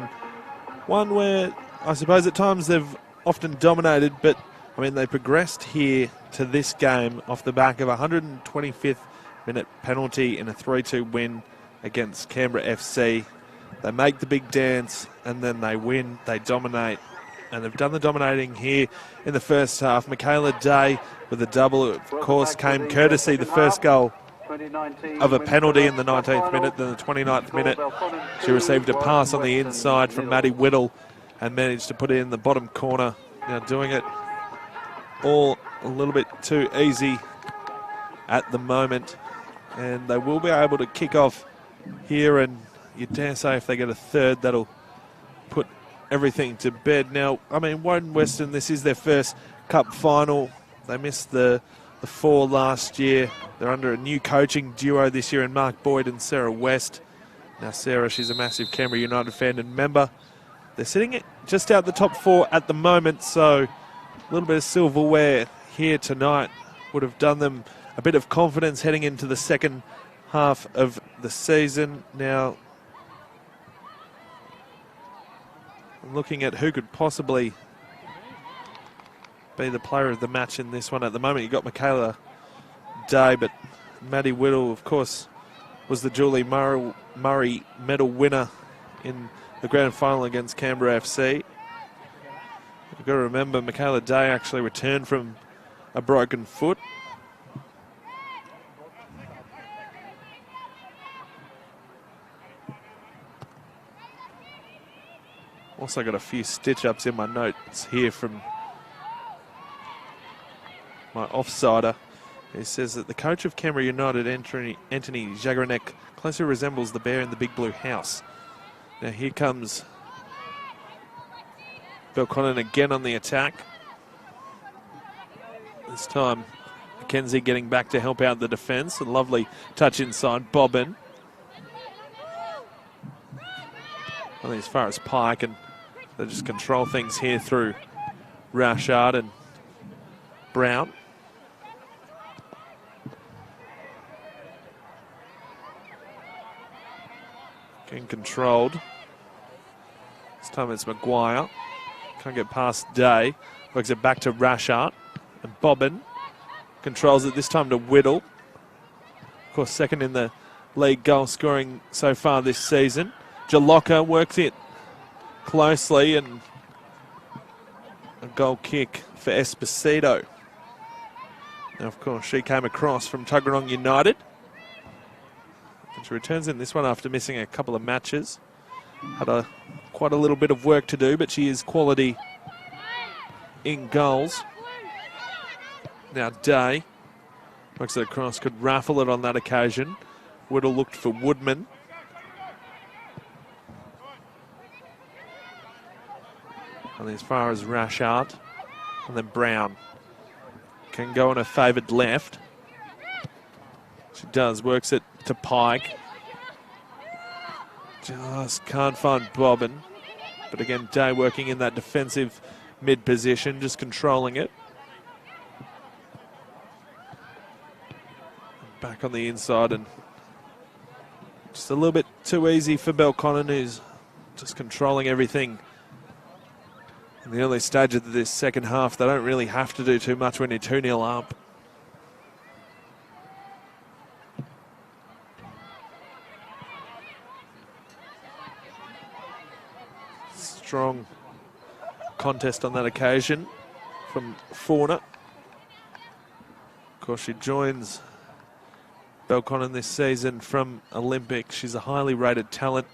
one where I suppose at times they've often dominated, but I mean they progressed here to this game off the back of a 125th minute penalty in a 3-2 win against Canberra FC. They make the big dance and then they win, they dominate. And they've done the dominating here in the first half. Michaela Day with a double, of course, came courtesy the first goal of a penalty in the 19th minute. Then the 29th minute, she received a pass on the inside from Maddie Whittle and managed to put it in the bottom corner. Now doing it all a little bit too easy at the moment. And they will be able to kick off here, and you dare say if they get a third, that'll put everything to bed. Now, I mean, Woden Weston, this is their first cup final. They missed the 4 last year. They're under a new coaching duo this year in Mark Boyd and Sarah West. Now, Sarah, she's a massive Canberra United fan and member. They're sitting just out the top 4 at the moment, so a little bit of silverware here tonight would have done them a bit of confidence heading into the second half of the season. Now, looking at who could possibly be the player of the match in this one at the moment. You've got Michaela Day, but Maddie Whittle, of course, was the Julie Murray medal winner in the grand final against Canberra FC. You've got to remember, Michaela Day actually returned from a broken foot. Also got a few stitch-ups in my notes here from my offsider. He says that the coach of Canberra United, Anthony Jagaranek, closely resembles the bear in the big blue house. Now here comes Belconnen again on the attack. This time Mackenzie getting back to help out the defence. A lovely touch inside, Bobbin. I think as far as Pike, and they just control things here through Rashard and Brown. Getting controlled. This time it's Maguire. Can't get past Day. Works it back to Rashard. And Bobbin controls it this time to Whittle. Of course, second in the league goal scoring so far this season. Jalocca works it closely, and a goal kick for Esposito. Now, of course, she came across from Tuggeranong United. And she returns in this one after missing a couple of matches. Had quite a little bit of work to do, but she is quality in goals. Now Day works it across, could raffle it on that occasion. Whittle looked for Woodman. And as far as Rashard, and then Brown can go on a favoured left. She does, works it to Pike. Just can't find Bobbin. But again, Day working in that defensive mid position, just controlling it. Back on the inside, and just a little bit too easy for Belconnen, who's just controlling everything. In the early stage of this second half, they don't really have to do too much when you're 2-0 up. Strong contest on that occasion from Fauna. Of course, she joins Belconnen this season from Olympic. She's a highly rated talent.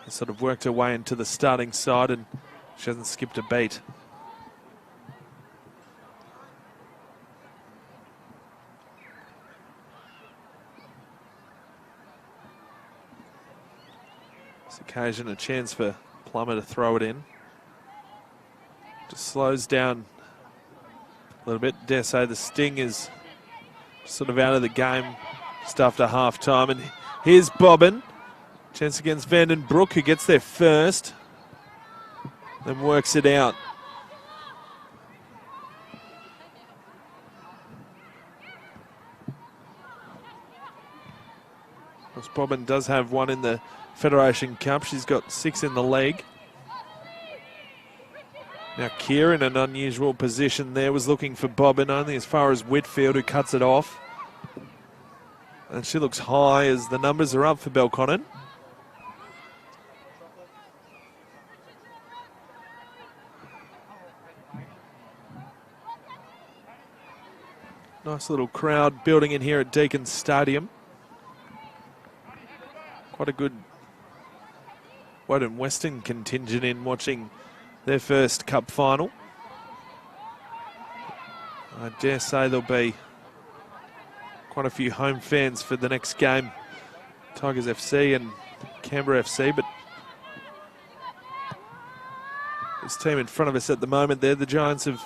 Sort of worked her way into the starting side, and she hasn't skipped a beat. This occasion a chance for Plummer to throw it in. Just slows down a little bit. Dare say the sting is sort of out of the game just after half time. And here's Bobbin. Chance against Vandenbroek, who gets there first, then works it out. Bobbin does have one in the Federation Cup. She's got 6 in the leg. Now Keir in an unusual position there, was looking for Bobbin only as far as Whitfield, who cuts it off. And she looks high as the numbers are up for Belconnen. Nice little crowd building in here at Deakin Stadium. Quite a good Woden Weston contingent in watching their first cup final. I dare say there'll be quite a few home fans for the next game. Tigers FC and Canberra FC, but this team in front of us at the moment, they're the giants of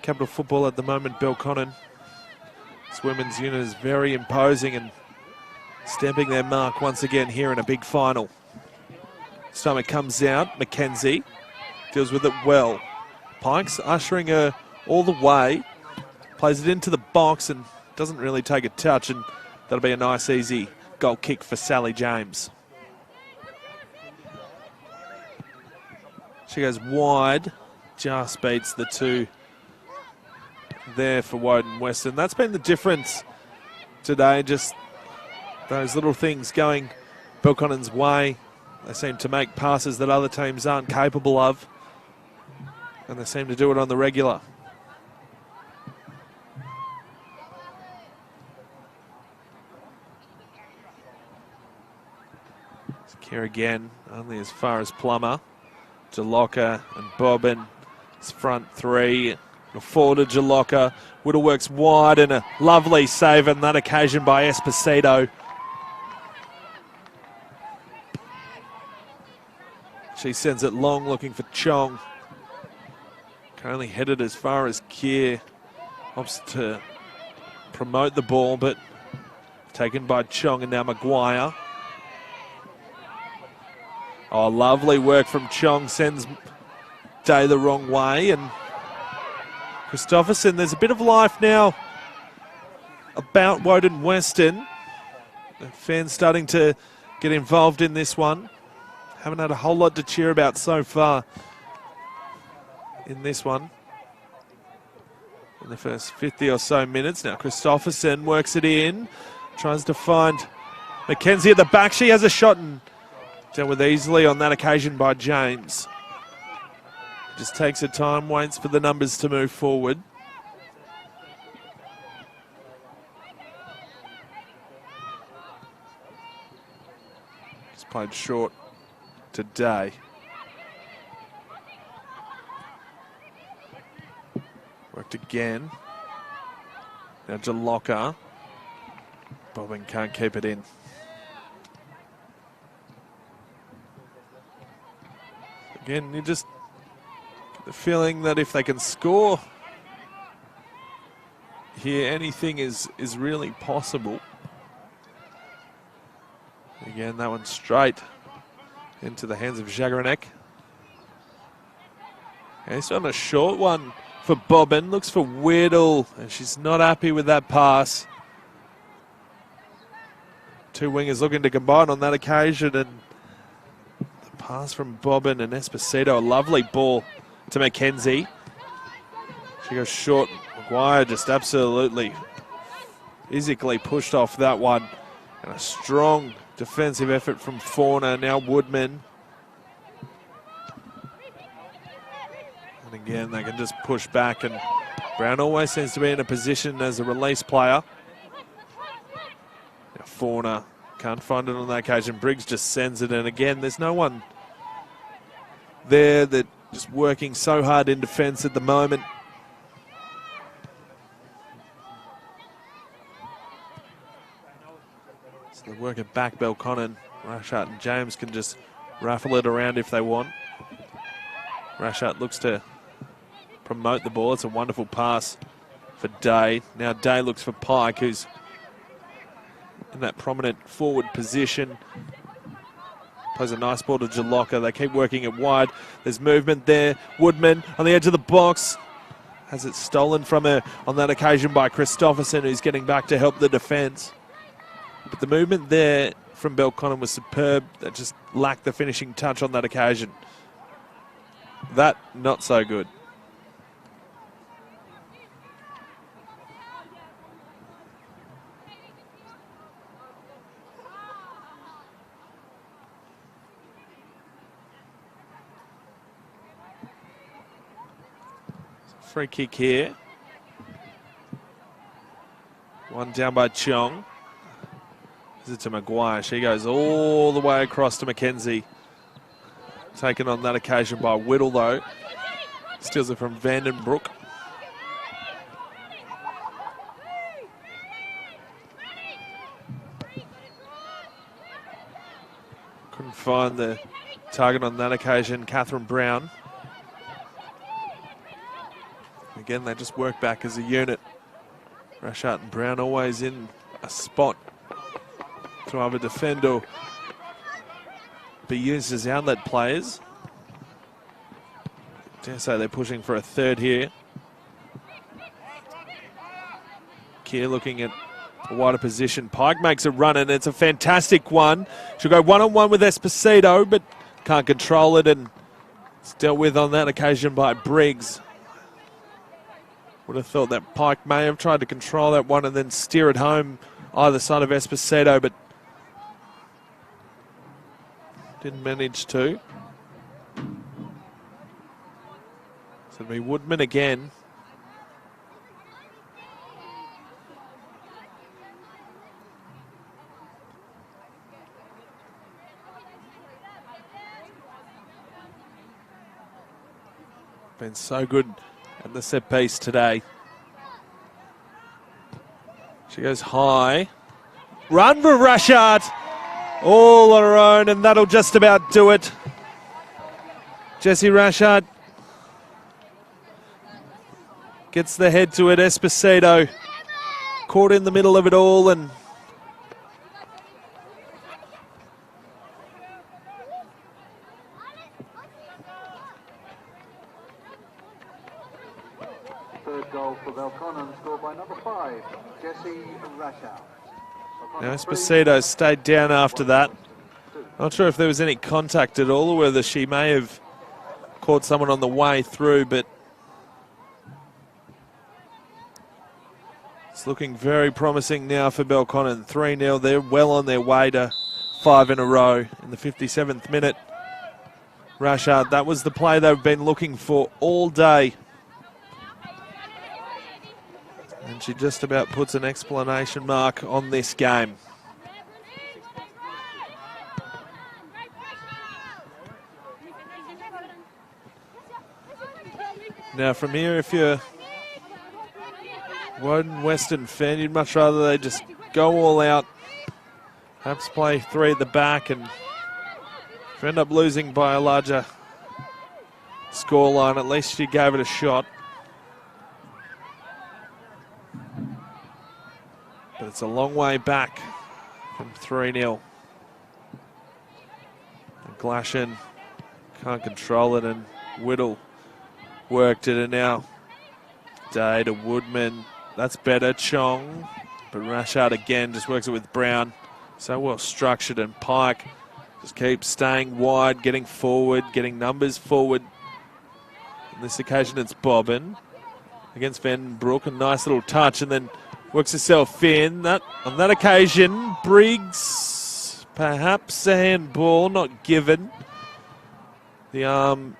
capital football at the moment, Belconnen. This women's unit is very imposing and stamping their mark once again here in a big final. This time it comes out, Mackenzie deals with it well. Pikes ushering her all the way, plays it into the box and doesn't really take a touch, and that'll be a nice easy goal kick for Sally James. She goes wide, just beats the two there for Woden Weston. That's been the difference today, just those little things going Belconnen's way. They seem to make passes that other teams aren't capable of, and they seem to do it on the regular. It's Keir again, only as far as Plummer. Jalocca and Bobbin. It's front three. Forward to Jalocca. Whittle works wide and a lovely save on that occasion by Esposito. She sends it long looking for Chong. Can only head it as far as Keir. Opts to promote the ball, but taken by Chong and now Maguire. Oh, lovely work from Chong. Sends Day the wrong way. And Christopherson, there's a bit of life now about Woden Weston. The fans starting to get involved in this one. Haven't had a whole lot to cheer about so far in this one. In the first 50 or so minutes. Now Christopherson works it in. Tries to find Mackenzie at the back. She has a shot and dealt with easily on that occasion by James. Just takes her time, waits for the numbers to move forward. Just played short today. Worked again. Now Jalocca. Bobbin can't keep it in. Again, you just get the feeling that if they can score here, anything is really possible. Again, that one straight into the hands of Jagaranek. Okay, so on a short one for Bobbin. Looks for Whittle, and she's not happy with that pass. Two wingers looking to combine on that occasion, and the pass from Bobbin and Esposito. A lovely ball to Mackenzie. She goes short. Maguire just absolutely physically pushed off that one. And a strong defensive effort from Fauna. Now Woodman. And again, they can just push back, and Brown always seems to be in a position as a release player. Now Fauna can't find it on that occasion. Briggs just sends it, and again, there's no one there that just working so hard in defence at the moment. So they work it back, Belconnen. Rashat and James can just raffle it around if they want. Rashat looks to promote the ball. It's a wonderful pass for Day. Now Day looks for Pike, who's in that prominent forward position. Plays a nice ball to Jalocka. They keep working it wide. There's movement there. Woodman on the edge of the box. Has it stolen from her on that occasion by Christopherson, who's getting back to help the defence. But the movement there from Belconnen was superb. They just lacked the finishing touch on that occasion. That, not so good. Free kick here. One down by Chong. Is it to Maguire? She goes all the way across to Mackenzie. Taken on that occasion by Whittle, though. Steals it from Vandenbroek. Couldn't find the target on that occasion, Catherine Brown. Again, they just work back as a unit. Rashart and Brown always in a spot to either defend or be used as outlet players. Dare say they're pushing for a third here. Keir looking at a wider position. Pike makes a run and it's a fantastic one. She'll go one-on-one with Esposito, but can't control it, and it's dealt with on that occasion by Briggs. Would have thought that Pike may have tried to control that one and then steer it home either side of Esposito, but didn't manage to. So it'll be Woodman again. Been so good at the set piece today. She goes high. Run for Rashart. All on her own, and that'll just about do it. Jessie Rashart gets the head to it. Esposito caught in the middle of it all, and Third goal for Belconnen, scored by number 5, Jessie Rashart. now Esposito stayed down after that. Not sure if there was any contact at all, or whether she may have caught someone on the way through, but it's looking very promising now for Belconnen. 3-0, they're well on their way to 5 in a row in the 57th minute. Rashart, that was the play they've been looking for all day. And she just about puts an exclamation mark on this game. Now from here, if you're Woden Weston fan, you'd much rather they just go all out, perhaps play 3 at the back, and if you end up losing by a larger scoreline, at least you gave it a shot. But it's a long way back from 3-0. Glashan can't control it, and Whittle worked it, and now Day to Woodman. That's better, Chong. But Rashart again just works it with Brown. So well structured, and Pike just keeps staying wide, getting forward, getting numbers forward. On this occasion it's Bobbin against Vandenbroek. A nice little touch, and then works herself in. On that occasion, Briggs, perhaps a handball, not given. The arm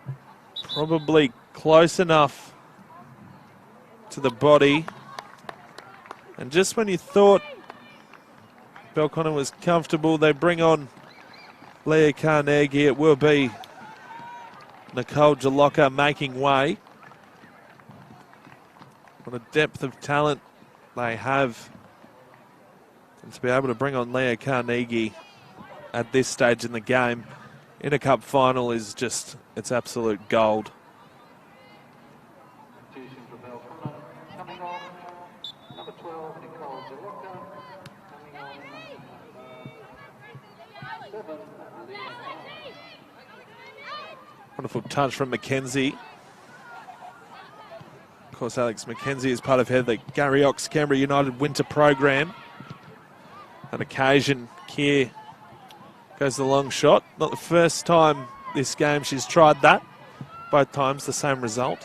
probably close enough to the body. And just when you thought Belconnen was comfortable, they bring on Leah Carnegie. It will be Nicole Jalocka making way. What a depth of talent they have. And to be able to bring on Leah Carnegie at this stage in the game in a cup final is just, it's absolute gold. Coming on, number 12, Nicole Jalocka. Coming on, Wonderful touch from McKenzie. Of course, Alex McKenzie is part of the Gary Ox Canberra United winter program. On occasion, Keir goes the long shot. Not the first time this game she's tried that. Both times the same result.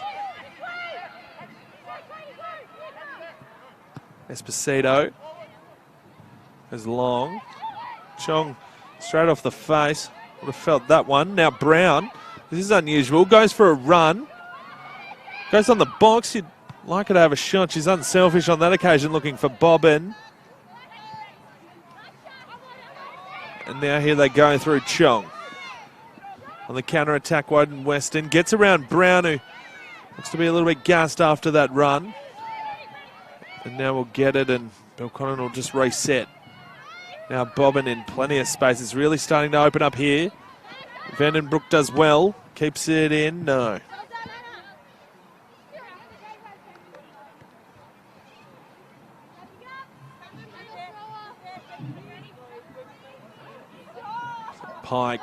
Esposito goes long. Chong straight off the face. Would have felt that one. Now Brown, this is unusual, goes for a run. Goes on the box. You'd like her to have a shot. She's unselfish on that occasion, looking for Bobbin. And now here they go through Chong. On the counter-attack, Woden Weston gets around Brown, who looks to be a little bit gassed after that run. And now we'll get it, and Belconnen will just reset. Now Bobbin in plenty of space. It's really starting to open up here. Vandenbroek does well. Keeps it in. No. Pike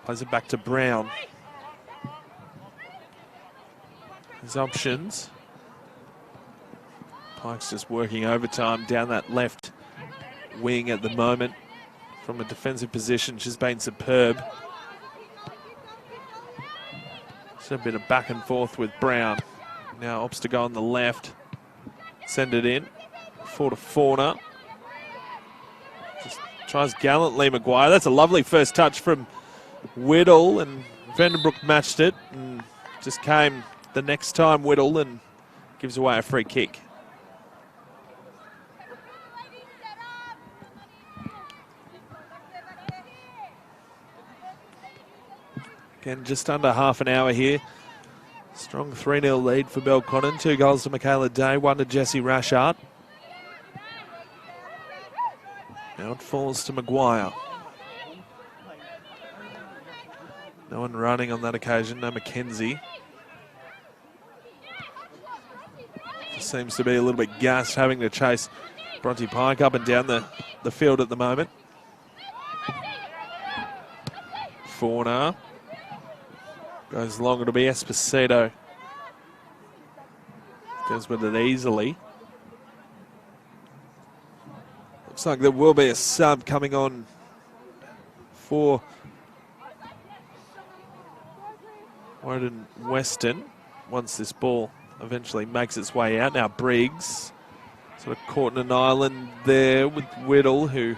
plays it back to Brown. His options. Pike's just working overtime down that left wing at the moment. From a defensive position, she's been superb. It's a bit of back and forth with Brown. Now opts to go on the left. Send it in. 4 to Fauna. Just tries gallantly Maguire. That's a lovely first touch from Whittle, and Vandenbroek matched it and just came the next time Whittle and gives away a free kick. Again, just under half an hour here. Strong 3-0 lead for Belconnen. 2 goals to Michaela Day, 1 to Jessie Rashart. Now it falls to Maguire. No one running on that occasion, no McKenzie. Just seems to be a little bit gassed, having to chase Bronte Pike up and down the field at the moment. Fauna goes long, it'll be Esposito. Goes with it easily. Looks like there will be a sub coming on for Woden Weston once this ball eventually makes its way out. Now Briggs sort of caught in an island there with Whittle, who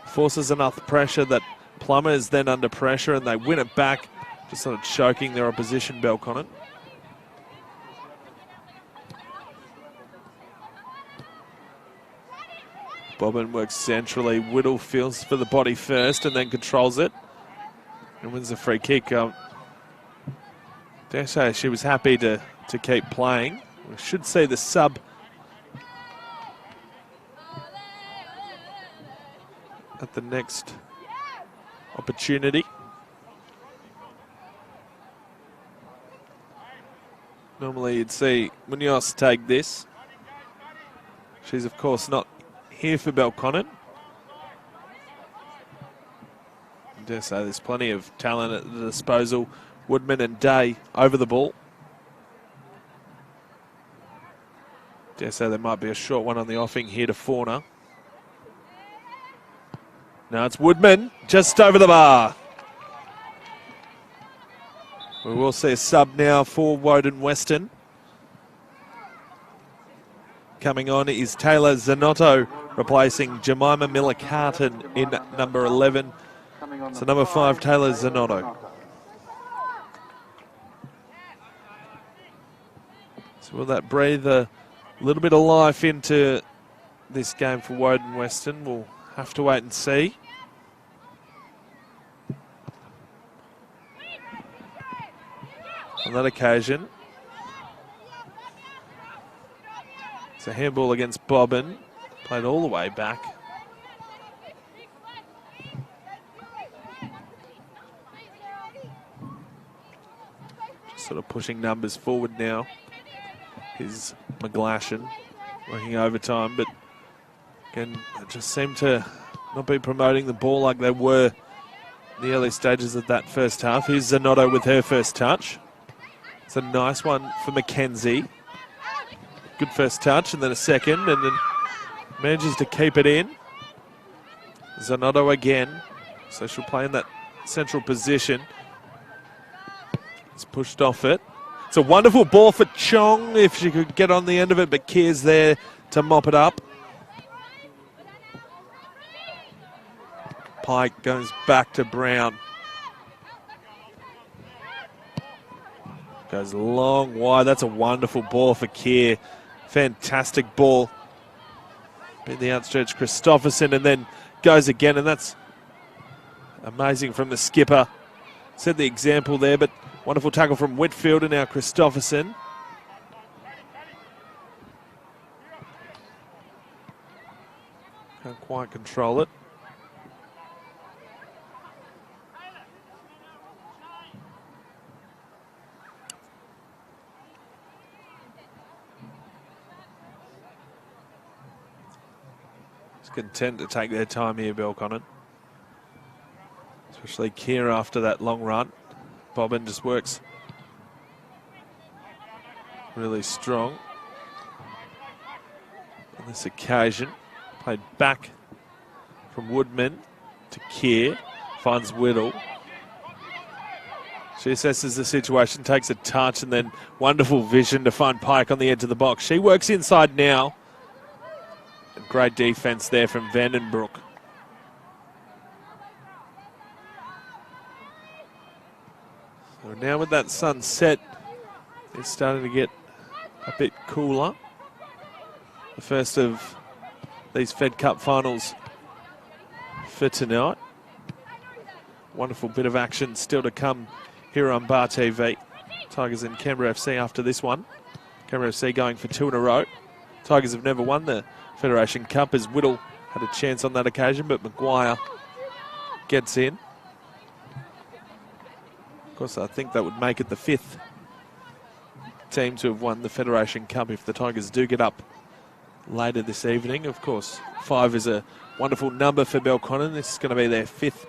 forces enough pressure that Plummer is then under pressure, and they win it back, just sort of choking their opposition, Belconnen. Bobbin works centrally. Whittle feels for the body first and then controls it and wins the free kick. Dare say she was happy to keep playing. We should see the sub at the next opportunity. Normally you'd see Munoz take this. She's of course not here for Belconnen. I dare say there's plenty of talent at the disposal. Woodman and Day over the ball. Dare say there might be a short one on the offing here to Fauna. Now it's Woodman just over the bar. We will see a sub now for Woden Weston. Coming on is Taylor Zanotto, replacing Jemima Miller-Carton in number 11. So number 5, Taylor Zanotto. So will that breathe a little bit of life into this game for Woden Weston? We'll have to wait and see. On that occasion, it's a handball against Bobbin, played all the way back. Just sort of pushing numbers forward now is McGlashan, working overtime, but again, it just seemed to not be promoting the ball like they were in the early stages of that first half. Here's Zanotto with her first touch. It's a nice one for Mackenzie. Good first touch, and then a second, and then manages to keep it in. Zanotto again, so she'll play in that central position. It's pushed off it. It's a wonderful ball for Chong if she could get on the end of it, but Kier's there to mop it up. Pike goes back to Brown. Goes long wide. That's a wonderful ball for Kier. Fantastic ball. Beat the outstretched Christopherson and then goes again, and that's amazing from the skipper. Set the example there, but wonderful tackle from Whitfield and now Christopherson. Can't quite control it. Content to take their time here, Belconnen. Especially Kier after that long run. Bobbin just works really strong on this occasion. Played back from Woodman to Kier. Finds Whittle. She assesses the situation, takes a touch, and then wonderful vision to find Pike on the edge of the box. She works inside now. Great defense there from Vandenbroek. So now with that sun set, it's starting to get a bit cooler. The first of these Fed Cup finals for tonight. Wonderful bit of action still to come here on Bar TV. Tigers and Canberra FC after this one. Canberra FC going for 2 in a row. Tigers have never won the Federation Cup as Whittle had a chance on that occasion, but Maguire gets in. Of course, I think that would make it the 5th team to have won the Federation Cup if the Tigers do get up later this evening. Of course, 5 is a wonderful number for Belconnen. This is going to be their 5th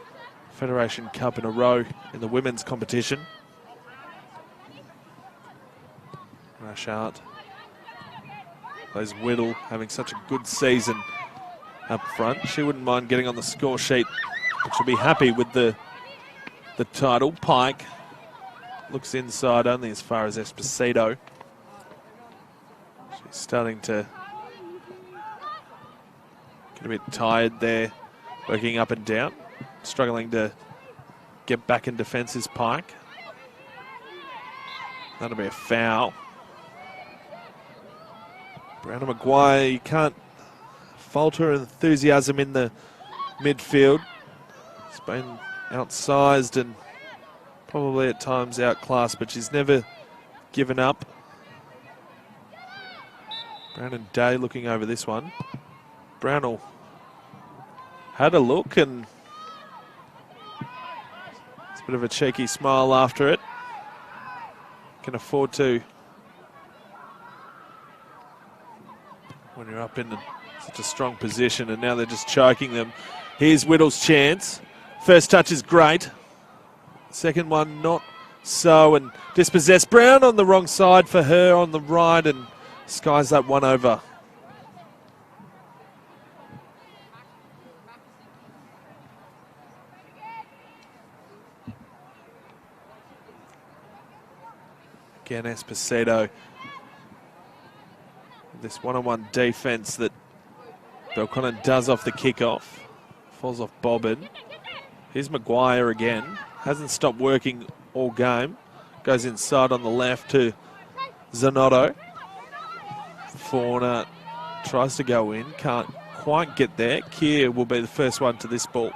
Federation Cup in a row in the women's competition. Rashard. Plays Whittle, having such a good season up front. She wouldn't mind getting on the score sheet, but she'll be happy with the title. Pike looks inside only as far as Esposito. She's starting to get a bit tired there, working up and down, struggling to get back in defence is Pike. That'll be a foul. Brown and Maguire, you can't fault her enthusiasm in the midfield. It's been outsized and probably at times outclassed, but she's never given up. Brown and Day looking over this one. Brownell had a look and it's a bit of a cheeky smile after it. Can afford to when you're up in such a strong position, and now they're just choking them. Here's Whittle's chance. First touch is great. Second one not so, and dispossessed. Brown on the wrong side for her on the right, and skies that one over. Again, Esposito. This one-on-one defence that Belconnen does off the kickoff. Falls off Bobbin. Here's Maguire again. Hasn't stopped working all game. Goes inside on the left to Zanotto. Fauna tries to go in. Can't quite get there. Kier will be the first one to this ball.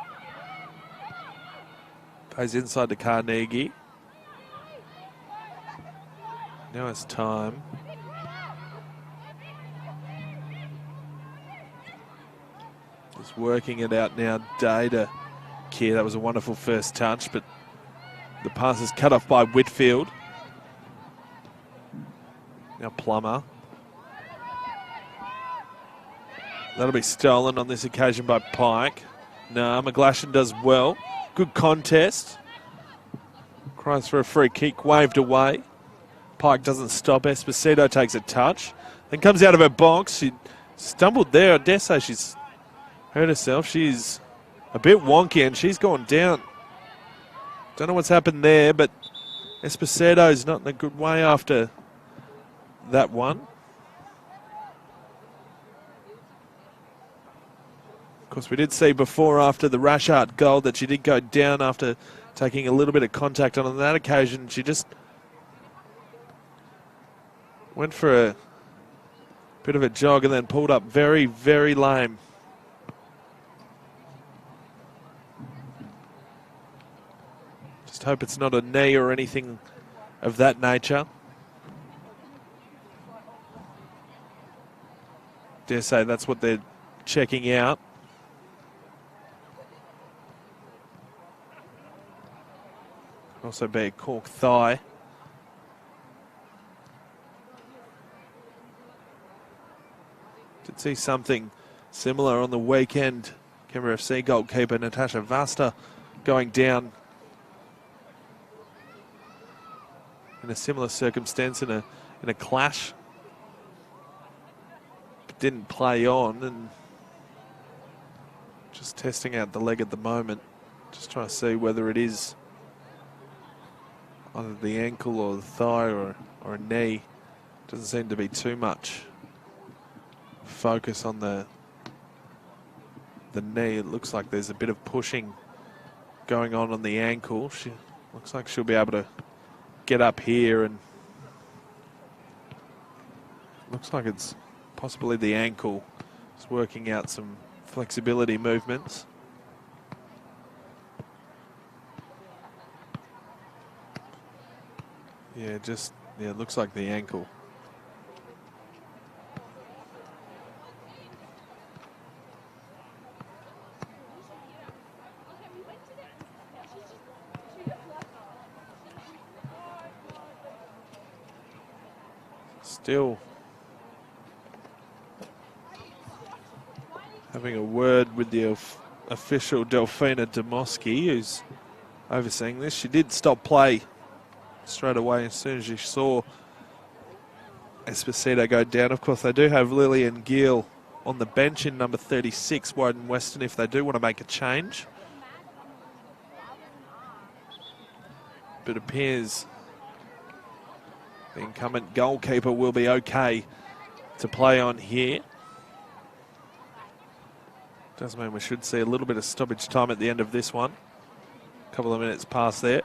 Goes inside to Carnegie. Now it's time. Just working it out now. Day to Kier. That was a wonderful first touch, but the pass is cut off by Whitfield. Now Plummer. That'll be stolen on this occasion by Pike. No, McGlashan does well. Good contest. Cries for a free kick, waved away. Pike doesn't stop. Esposito takes a touch. Then comes out of her box. She stumbled there. I dare say she's hurt herself. She's a bit wonky and she's gone down. Don't know what's happened there, but Esposito's not in a good way after that one. Of course, we did see before after the Rashart goal that she did go down after taking a little bit of contact on that occasion. She just went for a bit of a jog and then pulled up very, very lame. Just hope it's not a knee or anything of that nature. Dare say that's what they're checking out. Also be a cork thigh. Did see something similar on the weekend. Canberra FC goalkeeper Natasha Vasta going down in a similar circumstance in a clash. But didn't play on, and just testing out the leg at the moment. Just trying to see whether it is either the ankle or the thigh or a knee. Doesn't seem to be too much focus on the knee. It looks like there's a bit of pushing going on the ankle. She looks like she'll be able to get up here, and looks like it's possibly the ankle. It's working out some flexibility movements. Yeah, it looks like the ankle. Still having a word with the official Delphina Demoski, who's overseeing this. She did stop play straight away as soon as she saw Esposito go down. Of course, they do have Lillian Gill on the bench in number 36, Woden Weston, if they do want to make a change. But it appears the incumbent goalkeeper will be okay to play on here. Does mean we should see a little bit of stoppage time at the end of this one. A couple of minutes past there.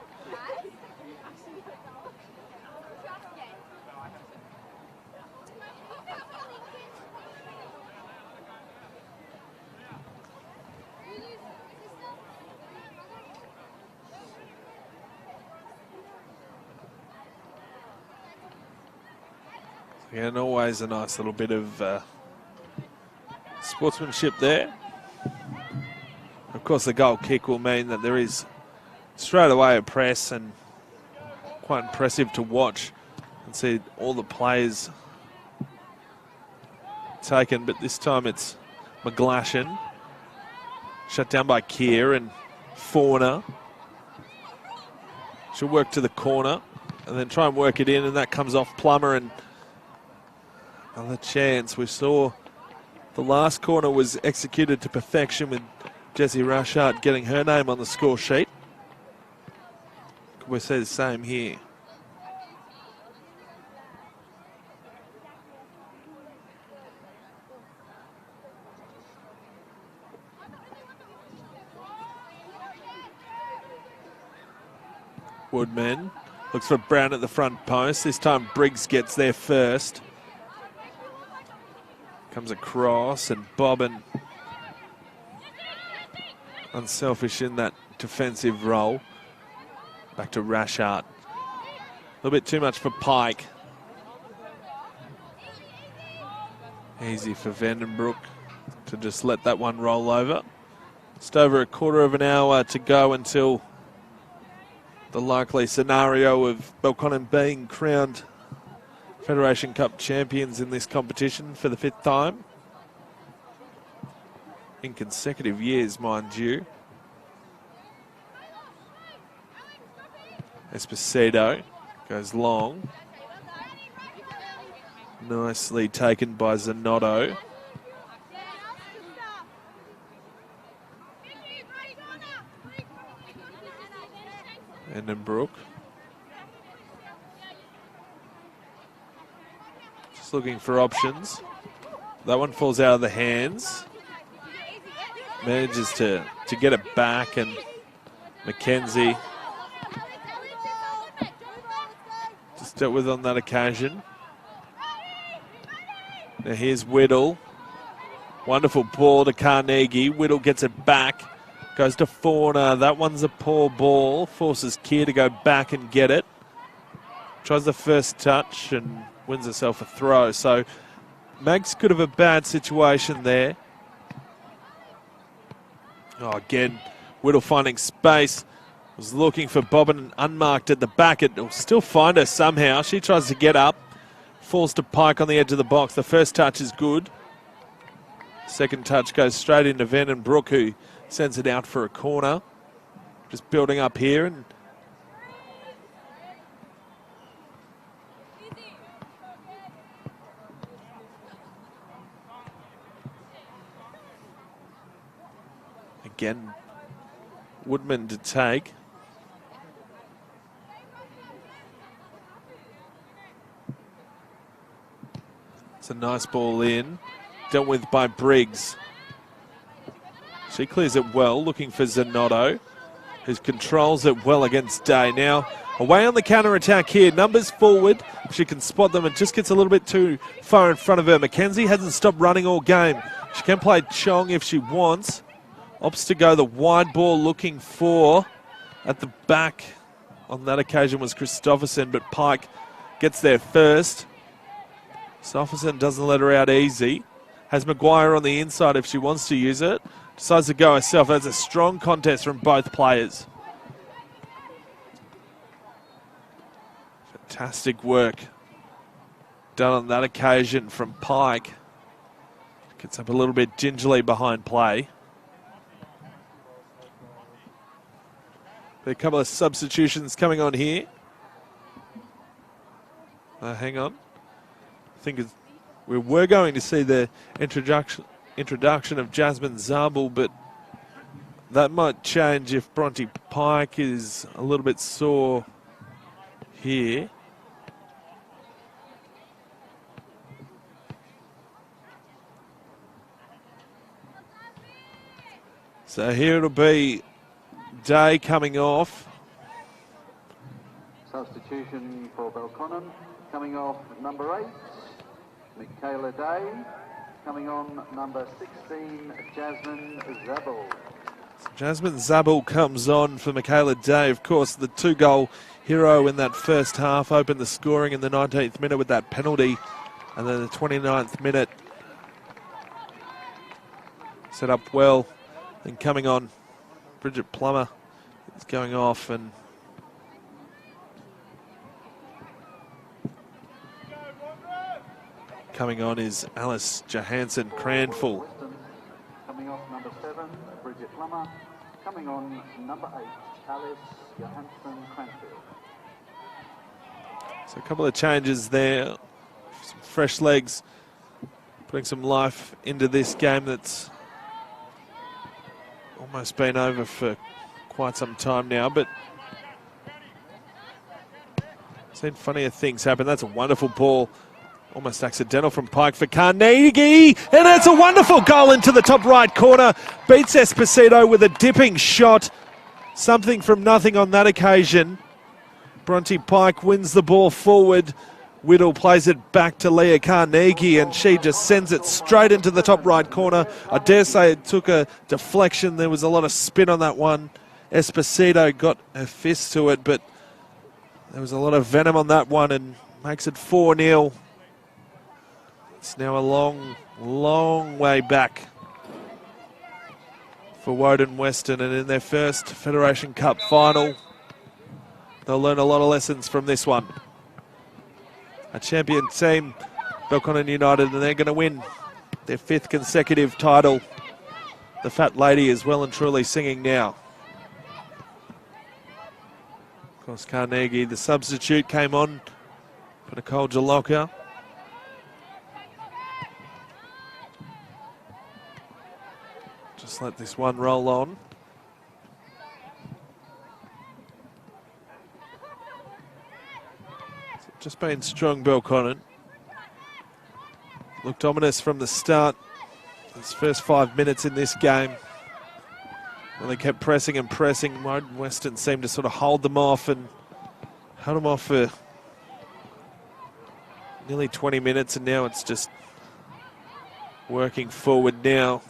Yeah, and always a nice little bit of sportsmanship there. Of course, the goal kick will mean that there is straight away a press, and quite impressive to watch and see all the players taken. But this time it's McGlashan, shut down by Keir, and Fauna. She'll work to the corner and then try and work it in, and that comes off Plummer, and another chance. We saw the last corner was executed to perfection with Jessie Rashart getting her name on the score sheet. We see the same here. Woodman looks for Brown at the front post. This time Briggs gets there first. Comes across, and Bobbin unselfish in that defensive role. Back to Rashart. A little bit too much for Pike. Easy for Vandenbroek to just let that one roll over. Just over a quarter of an hour to go until the likely scenario of Belconnen being crowned Federation Cup champions in this competition for the 5th time. in consecutive years, mind you. Esposito goes long. Nicely taken by Zanotto. Endenbrook. Just looking for options. That one falls out of the hands. Manages to get it back, and McKenzie just dealt with on that occasion. Now here's Whittle. Wonderful ball to Carnegie. Whittle gets it back. Goes to Fauna. That one's a poor ball. Forces Keir to go back and get it. Tries the first touch and wins herself a throw. So Mags could have a bad situation there. Oh, again, Whittle finding space. Was looking for Bobbin unmarked at the back. It will still find her somehow. She tries to get up. Falls to Pike on the edge of the box. The first touch is good. Second touch goes straight into Vandenbroek, who sends it out for a corner. Just building up here. And again, Woodman to take. It's a nice ball in. Dealt with by Briggs. She clears it well, looking for Zanotto, who controls it well against Day. Now, away on the counter-attack here. Numbers forward. She can spot them and just gets a little bit too far in front of her. McKenzie hasn't stopped running all game. She can play Chong if she wants. Opts to go the wide ball, looking for at the back. On that occasion was Christopherson, but Pike gets there first. Christopherson doesn't let her out easy. Has Maguire on the inside if she wants to use it. Decides to go herself. That's a strong contest from both players. Fantastic work done on that occasion from Pike. Gets up a little bit gingerly behind play. A couple of substitutions coming on here. Hang on. I think we were going to see the introduction of Jasmine Zabel, but that might change if Bronte Pike is a little bit sore here. So here it'll be Day coming off. Substitution for Belconnen. Coming off number 8, Michaela Day. Coming on number 16, Jasmine Zabel. Jasmine Zabel comes on for Michaela Day. Of course, the 2-goal hero in that first half opened the scoring in the 19th minute with that penalty. And then the 29th minute set up well. And coming on, Bridget Plummer is going off, and coming on is Alice Johansson Cranful. Weston. Coming off number 7, Bridget Plummer. Coming on number 8, Alice Johansson Cranfield. So a couple of changes there. Some fresh legs, putting some life into this game that's almost been over for quite some time now, but seen funnier things happen. That's a wonderful ball, almost accidental from Pike for Carnegie, and it's a wonderful goal into the top right corner. Beats Esposito with a dipping shot. Something from nothing on that occasion. Bronte Pike wins the ball forward. Whittle plays it back to Leah Carnegie, and she just sends it straight into the top right corner. I dare say it took a deflection. There was a lot of spin on that one. Esposito got her fist to it, but there was a lot of venom on that one, and makes it 4-0. It's now a long, long way back for Woden Weston, and in their first Federation Cup final, they'll learn a lot of lessons from this one. A champion team, Belconnen United, and they're going to win their 5th consecutive title The fat lady is well and truly singing now. Of course, Carnegie, the substitute, came on for Nicole Jalocka. Just let this one roll on. Just been strong, Belconnen. Looked ominous from the start. His first 5 minutes in this game. Well, they kept pressing and pressing. Woden Weston seemed to sort of hold them off and held them off for nearly 20 minutes, and now it's just working forward now.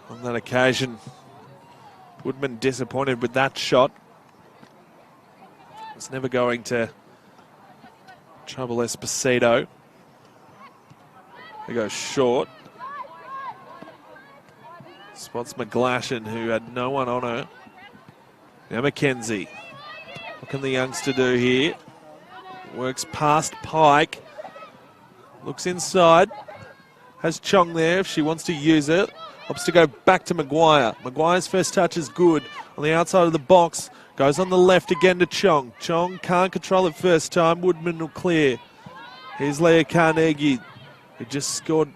On that occasion, Woodman disappointed with that shot. Was never going to trouble Esposito. They go short. Spots McGlashan, who had no one on her. Now McKenzie. What can the youngster do here? Works past Pike. Looks inside. Has Chong there if she wants to use it. Opts to go back to Maguire. Maguire's first touch is good. On the outside of the box. Goes on the left again to Chong. Chong can't control it first time. Woodman will clear. Here's Leah Carnegie, who just scored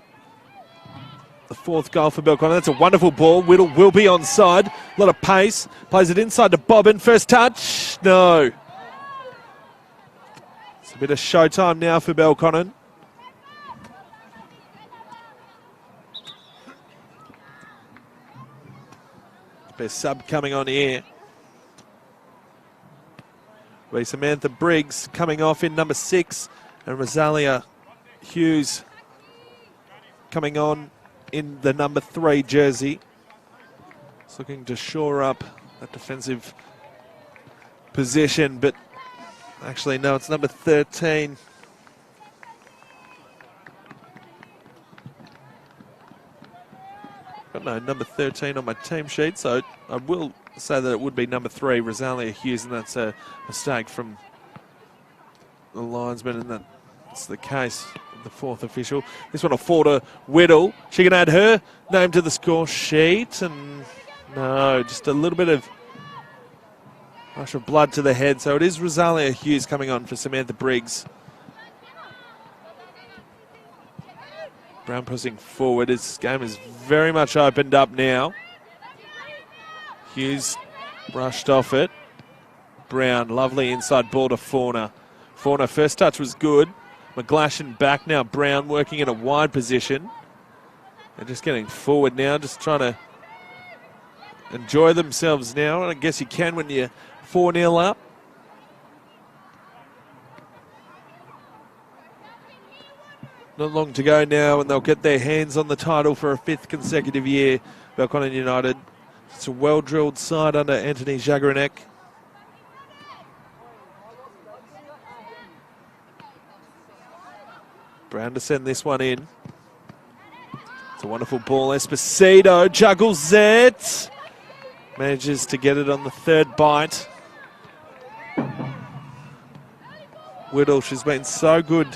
the 4th goal for Belconnen. That's a wonderful ball. Whittle will be onside. A lot of pace. Plays it inside to Bobbin. First touch. No. It's a bit of showtime now for Belconnen. Best sub coming on here. Be Samantha Briggs coming off in number 6, and Rosalia Hughes coming on in the number 3 jersey. It's looking to shore up that defensive position, but actually no, it's number 13. Got no number 13 on my team sheet, so I will say that it would be number 3, Rosalia Hughes, and that's a mistake from the linesman, and that's the case of the 4th official. This one will fall to Whittle. She can add her name to the score sheet, and no, just a little bit of rush of blood to the head. So it is Rosalia Hughes coming on for Samantha Briggs. Brown pushing forward. His game is very much opened up now. Hughes brushed off it. Brown, lovely inside ball to Fauna. Fauna, first touch was good. McGlashan back now. Brown working in a wide position. They're just getting forward now, just trying to enjoy themselves now. And I guess you can when you're 4-0 up. Not long to go now, and they'll get their hands on the title for a 5th consecutive year. Belconnen United. It's a well-drilled side under Anthony Jagrenek. Brown to send this one in. It's a wonderful ball. Esposito juggles it. Manages to get it on the 3rd bite. Whittle, she's been so good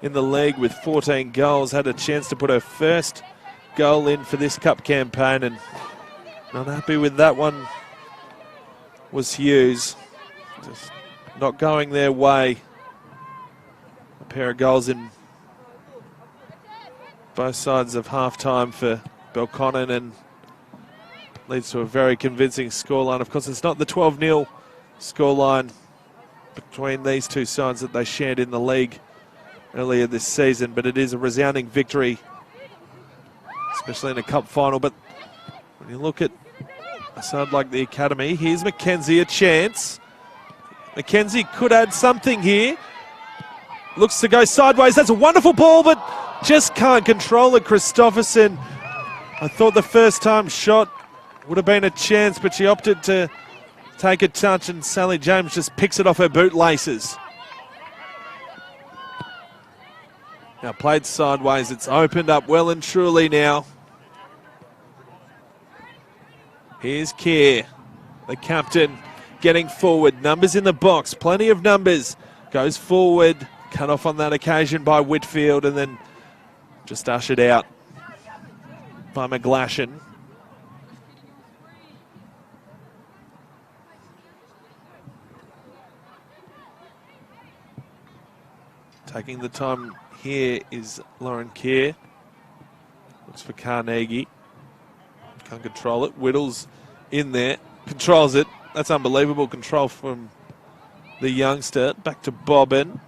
in the league with 14 goals. Had a chance to put her first goal in for this cup campaign, and not happy with that one was Hughes. Just not going their way. A pair of goals in both sides of half-time for Belconnen, and leads to a very convincing scoreline. Of course, it's not the 12-0 scoreline between these two sides that they shared in the league earlier this season, but it is a resounding victory, especially in a cup final. But when you look at a side like the Academy, here's McKenzie, a chance. McKenzie could add something here. Looks to go sideways. That's a wonderful ball, but just can't control it, Christopherson. I thought the first time shot would have been a chance, but she opted to take a touch, and Sally James just picks it off her bootlaces. Now played sideways. It's opened up well and truly now. Here's Keir, the captain, getting forward. Numbers in the box, plenty of numbers. Goes forward, cut off on that occasion by Whitfield, and then just ushered out. by McGlashan. Taking the time here is Lauren Kerr. Looks for Carnegie. Can't control it. Whittle's in there. Controls it. That's unbelievable control from the youngster. Back to Bobbin.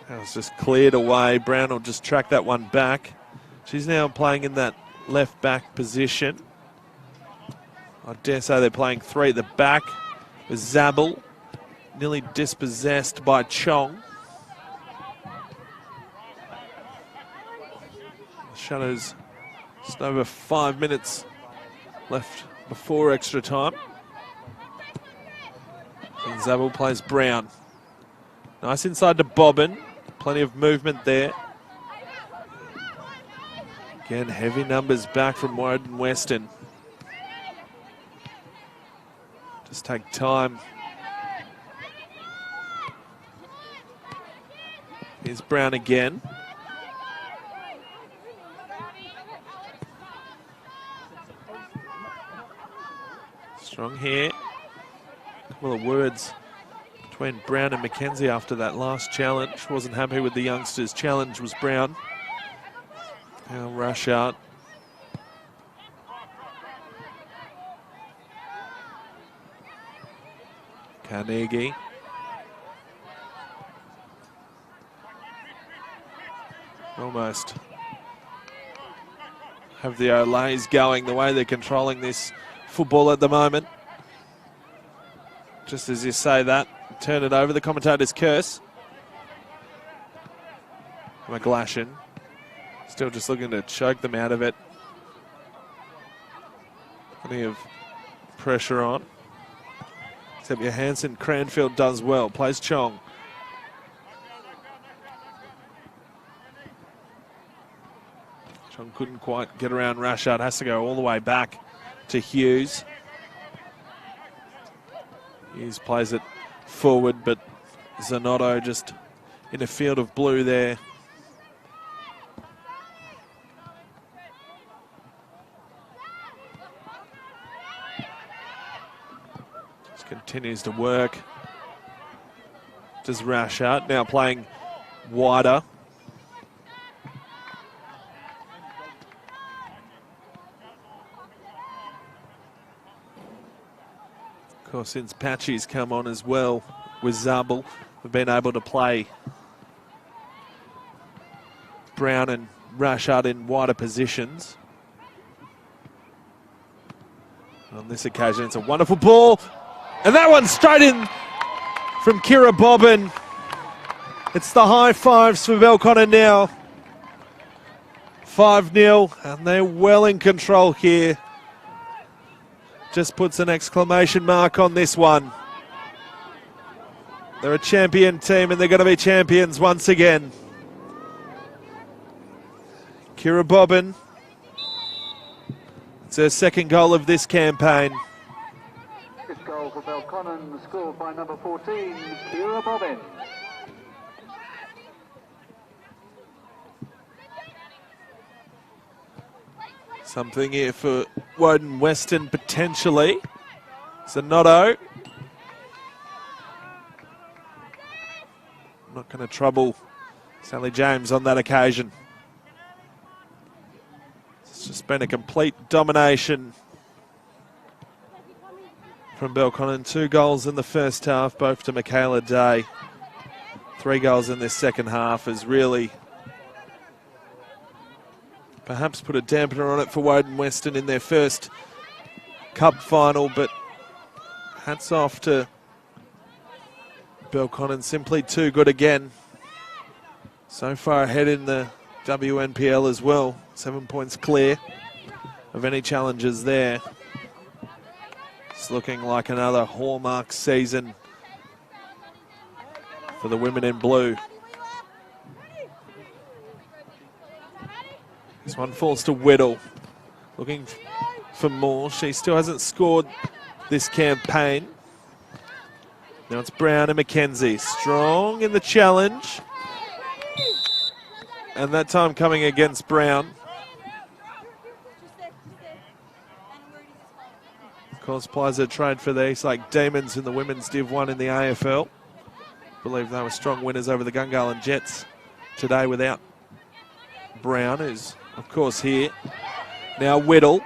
That was just cleared away. Brown will just track that one back. She's now playing in that left back position. I dare say they're playing three at the back with Zabel. Nearly dispossessed by Chong. The Shadows just over 5 minutes left before extra time. And Zabel plays Brown. Nice inside to Bobbin. Plenty of movement there. Again, heavy numbers back from Woden Weston. Just take time. Here's Brown again. Strong here. A couple of words between Brown and McKenzie after that last challenge. Wasn't happy with the youngsters' challenge was Brown. Now rush out. Carnegie. Almost have the Olays going the way they're controlling this football at the moment. Just as you say that, turn it over, the commentator's curse. McGlashan still just looking to choke them out of it. Plenty of pressure on. Except Johansson, Cranfield does well, plays Chong. Chong couldn't quite get around Rashad, has to go all the way back to Hughes. Hughes plays it forward, but Zanotto just in a field of blue there. Just continues to work. Does Rashad, now playing wider. Of course, since Patchy's come on as well with Zabel, we've been able to play Brown and Rashad in wider positions. On this occasion, it's a wonderful ball. And that one straight in from Kira Bobbin. It's the high fives for Belconnen now. 5-0, and they're well in control here. Just puts an exclamation mark on this one. They're a champion team and they're going to be champions once again. Kira Bobbin. It's her second goal of this campaign. This goal for Belconnen, scored by number 14, Kira Bobbin. Something here for Woden Weston potentially. Zanotto. Not going to trouble Sally James on that occasion. It's just been a complete domination from Belconnen. 2 goals in the first half, both to Michaela Day. 3 goals in this second half has really perhaps put a dampener on it for Woden Weston in their first cup final, but hats off to Belconnen, simply too good again. So far ahead in the WNPL as well, 7 points clear of any challenges there. It's looking like another hallmark season for the women in blue. This one falls to Whittle, looking for more. She still hasn't scored this campaign. Now it's Brown and McKenzie, strong in the challenge. And that time coming against Brown. Of course, Plaza trade for the East Lake Demons in the Women's Div 1 in the AFL. Believe they were strong winners over the Gungahlin Jets today without Brown, who's, of course, here. Now Whittle.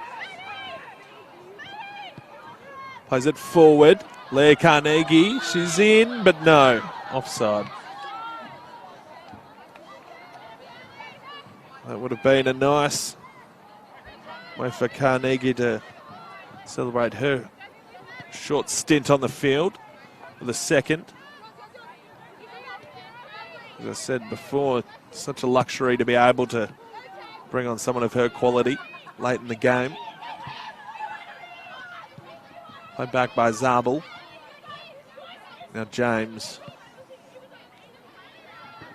Plays it forward. Leah Carnegie, she's in, but no. Offside. That would have been a nice way for Carnegie to celebrate her short stint on the field with a second. As I said before, such a luxury to be able to bring on someone of her quality late in the game. Played back by Zabel. Now James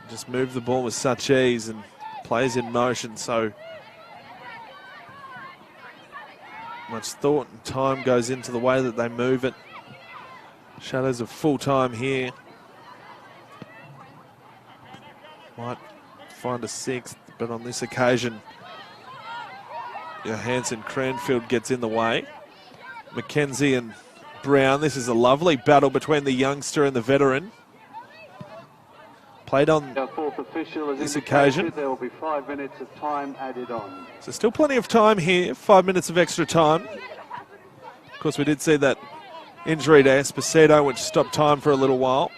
just moved the ball with such ease and plays in motion, so much thought and time goes into the way that they move it. Shadows of full time here. Might find a sixth, but on this occasion, Johansson Cranfield gets in the way. McKenzie and Brown, this is a lovely battle between the youngster and the veteran. Played on this occasion. There will be 5 minutes of time added on. So still plenty of time here, 5 minutes of extra time. Of course, we did see that injury to Esposito, which stopped time for a little while.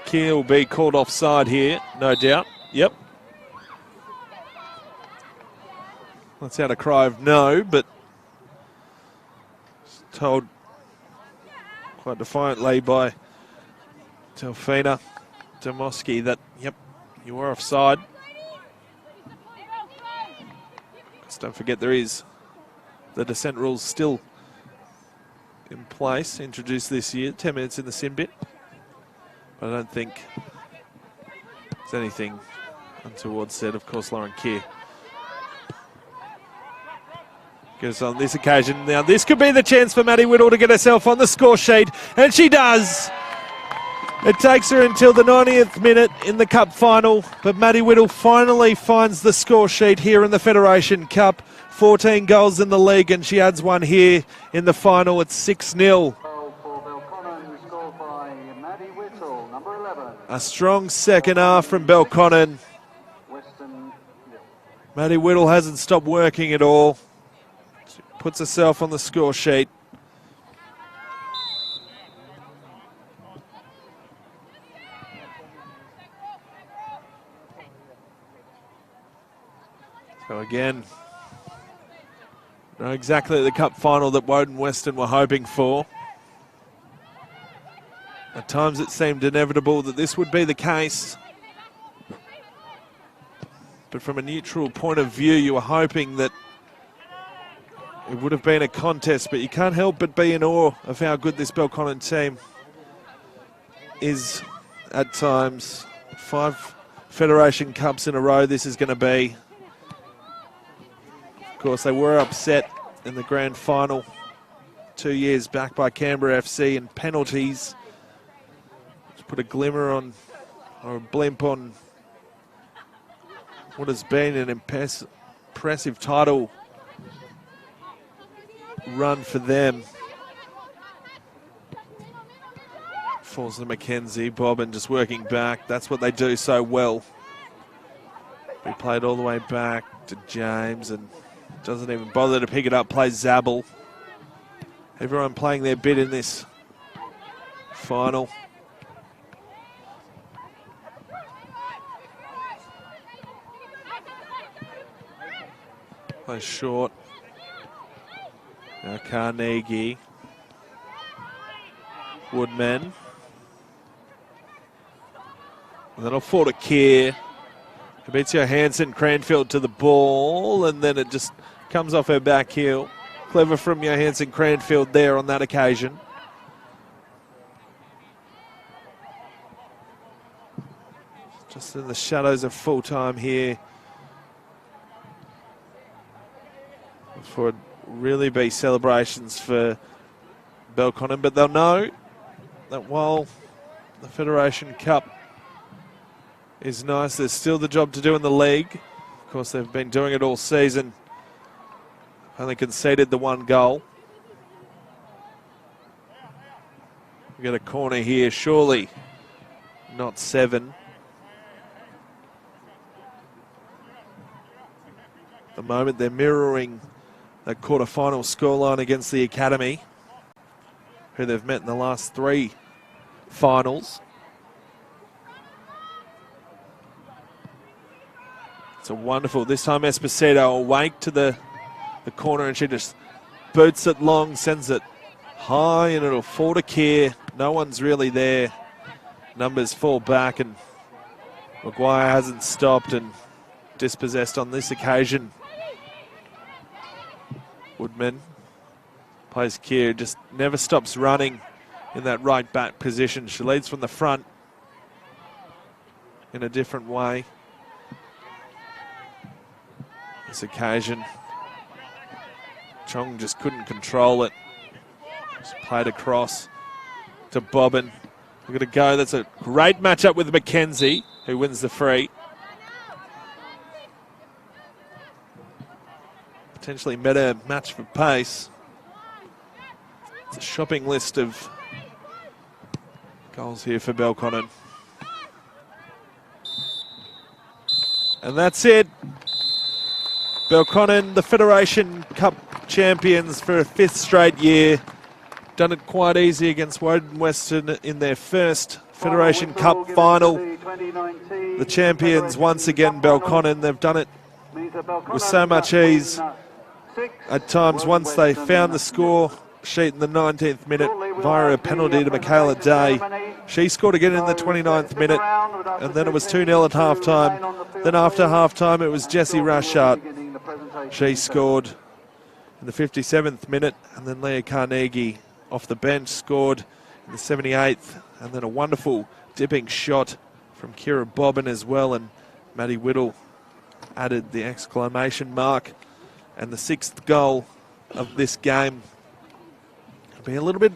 Keir will be called offside here, no doubt. Yep. Let's out a cry of no, but told quite defiantly by Delphina Demoski that, yep, you were offside. Just don't forget there is the descent rules still in place, introduced this year, 10 minutes in the sin bit. But I don't think there's anything untoward said. Of course, Lauren Keir goes on this occasion. Now, this could be the chance for Maddie Whittle to get herself on the score sheet, and she does. It takes her until the 90th minute in the Cup final, but Maddie Whittle finally finds the score sheet here in the Federation Cup. 14 goals in the league, and she adds one here in the final. It's 6-0. For Belconnen, scored by Maddie Whittle, number 11. A strong second half from Belconnen. Weston. Maddie Whittle hasn't stopped working at all. She puts herself on the score sheet. So again, not exactly the cup final that Woden Weston were hoping for. At times it seemed inevitable that this would be the case. But from a neutral point of view, you were hoping that it would have been a contest, but you can't help but be in awe of how good this Belconnen team is at times. 5 Federation Cups in a row this is going to be. Of course, they were upset in the grand final 2 years back by Canberra FC in penalties, which put a glimmer on, or a blimp on, what has been an impressive title run for them. Falls to McKenzie, Bobbin just working back. That's what they do so well. He played all the way back to James and doesn't even bother to pick it up, plays Zabel. Everyone playing their bit in this final. Plays short. Now Carnegie. Woodman. And then it'll fall to Keir. He beats Johansson Cranfield to the ball, and then it just comes off her back heel. Clever from Johansson Cranfield there on that occasion. Just in the shadows of full time here. For really be celebrations for Belconnen, but they'll know that while the Federation Cup is nice. There's still the job to do in the league. Of course, they've been doing it all season. Only conceded the 1 goal. We get a corner here, surely not 7. At the moment, they're mirroring the quarter-final scoreline against the Academy, who they've met in the last 3 finals. It's a wonderful, this time Esposito awake to the corner, and she just boots it long, sends it high, and it'll fall to Keir. No one's really there. Numbers fall back, and Maguire hasn't stopped and dispossessed on this occasion. Woodman plays Keir, just never stops running in that right back position. She leads from the front in a different way. This occasion, Chong just couldn't control it. Just played across to Bobbin. We're going to go. That's a great matchup with McKenzie, who wins the free. Potentially better match for pace. It's a shopping list of goals here for Belconnen. And that's it. Belconnen, the Federation Cup champions for a 5th straight year. Done it quite easy against Woden Weston in their first Federation Cup final. The champions once again, Belconnen. They've done it with so much ease. At times, once they found the score sheet in the 19th minute via a penalty to Michaela Day, she scored again in the 29th minute, and then it was 2-0 at halftime. Then after halftime, it was Jessie Rashart. She scored in the 57th minute, and then Leah Carnegie off the bench scored in the 78th, and then a wonderful dipping shot from Kira Bobbin as well, and Maddie Whittle added the exclamation mark. And the 6th goal of this game. It'll be a little bit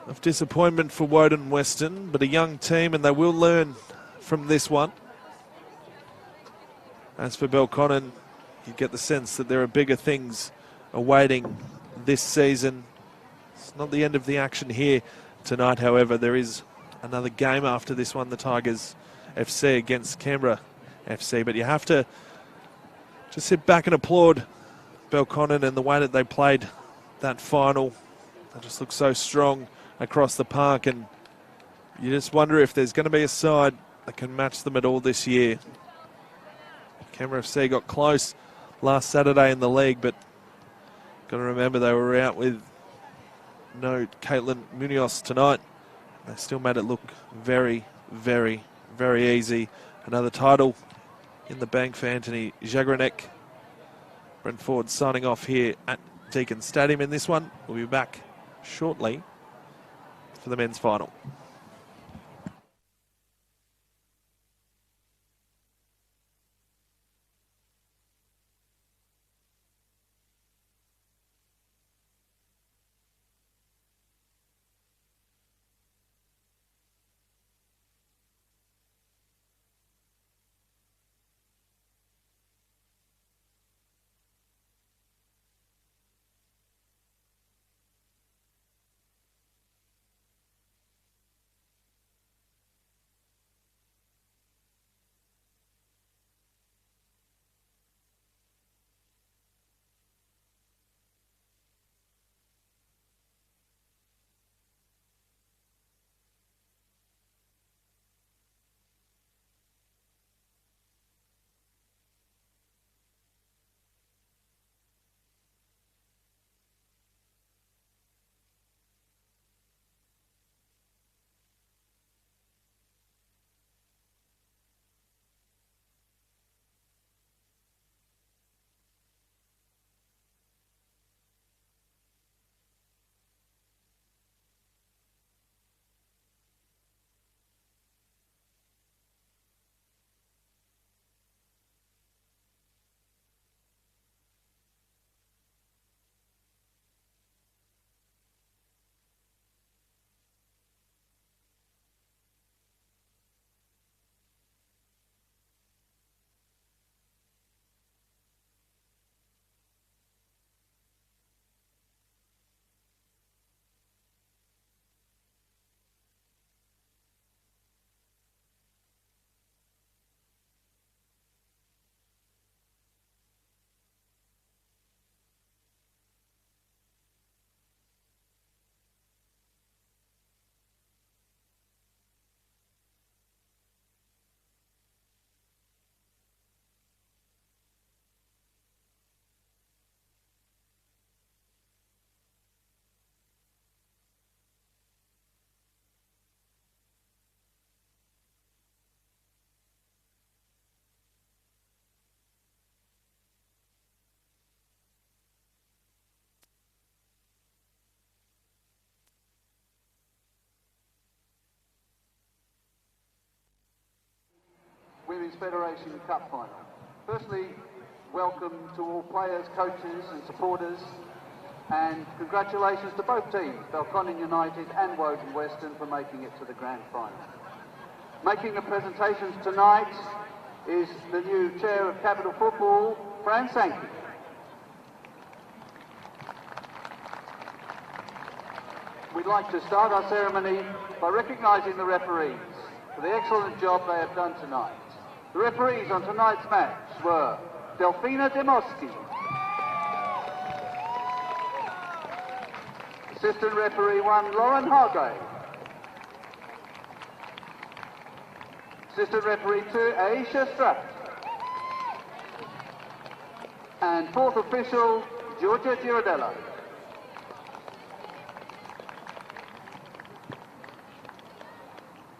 of disappointment for Woden Weston, but a young team, and they will learn from this one. As for Belconnen, you get the sense that there are bigger things awaiting this season. It's not the end of the action here tonight, however. There is another game after this one, the Tigers FC against Canberra FC, but you have to just sit back and applaud Belconnen and the way that they played that final. They just look so strong across the park, and you just wonder if there's going to be a side that can match them at all this year. Canberra FC got close last Saturday in the league, but got to remember they were out with no Caitlin Munoz tonight. They still made it look very, very, very easy. Another title in the bank for Anthony Jagranek. Brent Ford signing off here at Deakin Stadium in this one. We'll be back shortly for the men's final. Women's Federation Cup Final. Firstly, welcome to all players, coaches and supporters, and congratulations to both teams, Belconnen United and Woden Weston, for making it to the grand final. Making the presentations tonight is the new Chair of Capital Football, Fran Sankey. We'd like to start our ceremony by recognising the referees for the excellent job they have done tonight. The referees on tonight's match were Delfina Demoski, Assistant Referee 1, Lauren Hargrave, Assistant Referee 2, Aisha Stratt, and fourth official, Georgia Girodello.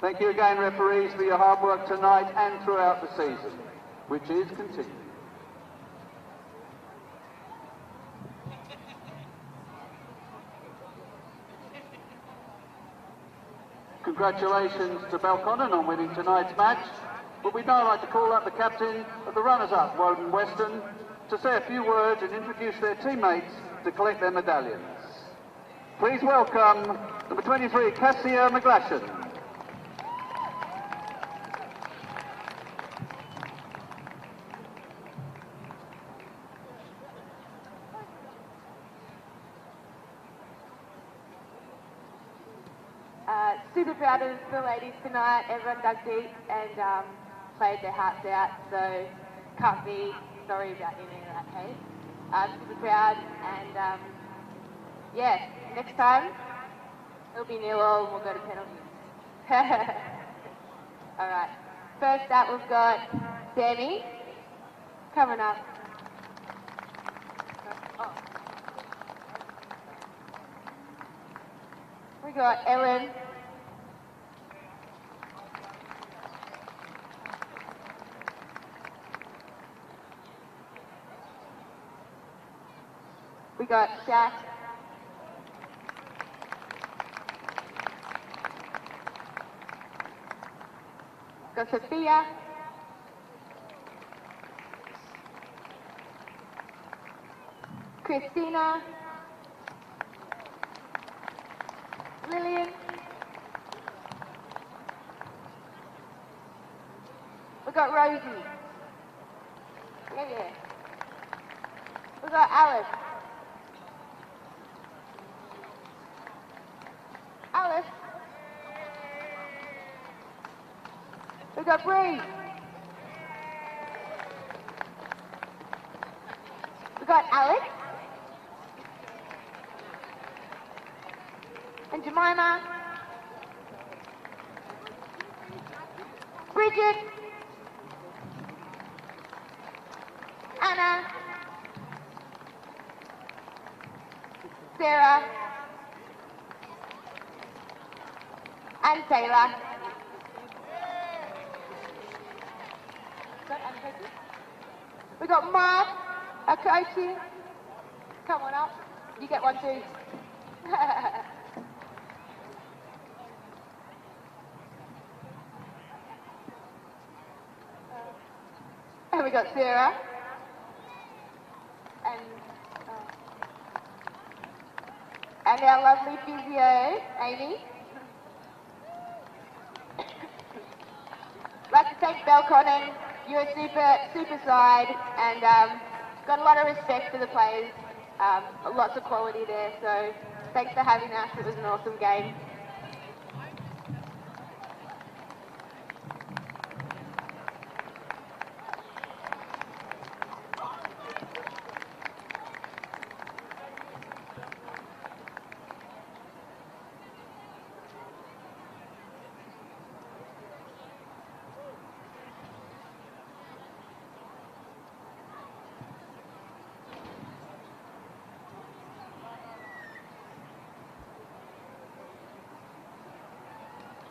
Thank you again, referees, for your hard work tonight and throughout the season, which is continuing. Congratulations to Belconnen on winning tonight's match, but we'd now like to call up the captain of the runners-up, Woden Weston, to say a few words and introduce their teammates to collect their medallions. Please welcome number 23, Cassia McGlashan. Super proud of the ladies tonight. Everyone dug deep and played their hearts out, so can't be sorry about any of that case. Super proud, and yeah, next time it'll be 0-0 and we'll go to penalties. Alright, first up we've got Sammy coming up. We got Ellen. We got Jack. Got Sophia. Christina. Lillian. We got Rosie. Yeah. We got Alice. Alice. We got Bree. We got Alex. And Jemima. Bridget. Anna. Sarah. And Taylor. We got Mark, our coaching. Come on up. You get one too. And we got Sarah. And our lovely physio, Amy. I'd like to thank Belconnen. You're a super side, and got a lot of respect for the players. Lots of quality there, so thanks for having us. It was an awesome game.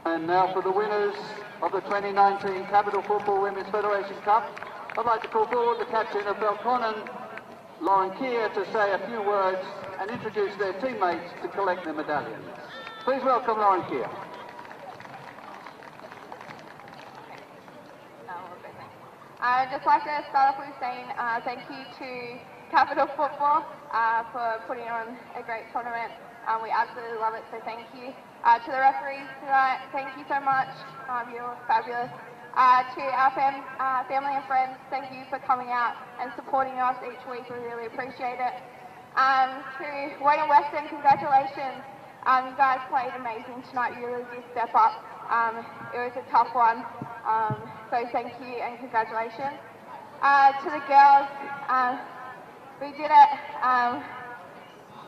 And now for the winners of the 2019 Capital Football Women's Federation Cup, I'd like to call forward the captain of Belconnen, Lauren Keir, to say a few words and introduce their teammates to collect their medallions. Please welcome Lauren Keir. I'd just like to start off with saying thank you to Capital Football for putting on a great tournament. We absolutely love it, so thank you. To the referees tonight, thank you so much. You're fabulous. To our family and friends, thank you for coming out and supporting us each week. We really appreciate it. To Woden Weston, congratulations. You guys played amazing tonight. You really did step up. It was a tough one. So thank you and congratulations. To the girls, we did it.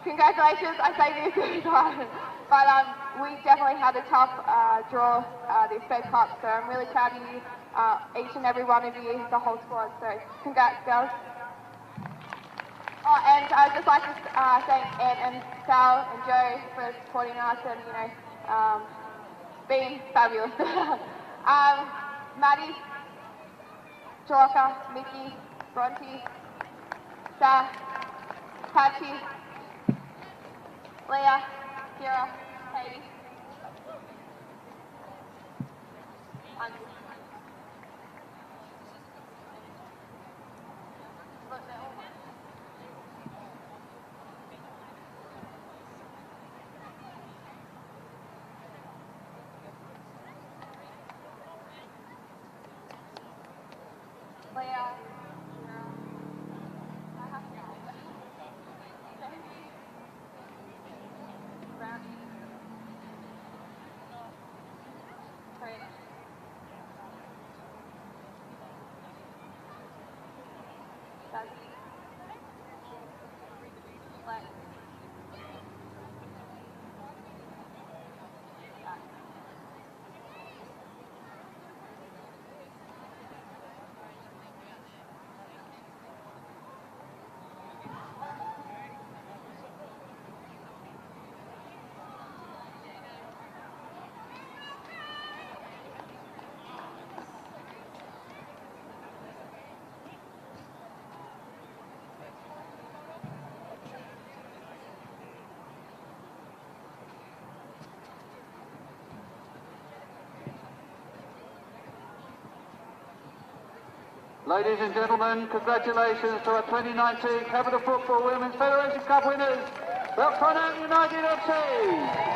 Congratulations, I say this every time. But we definitely had a tough draw this Fed Cup, so I'm really proud of you, each and every one of you, the whole squad. So congrats, girls. Oh, and I'd just like to thank Ed and Sal and Joe for supporting us and, you know, being fabulous. Maddie, Jalaka, Mickey, Bronte, Sal, Patchy, Leah, Kira, Katie. Leah. Ladies and gentlemen, congratulations to our 2019 Capital Football Women's Federation Cup winners, Belconnen United FC.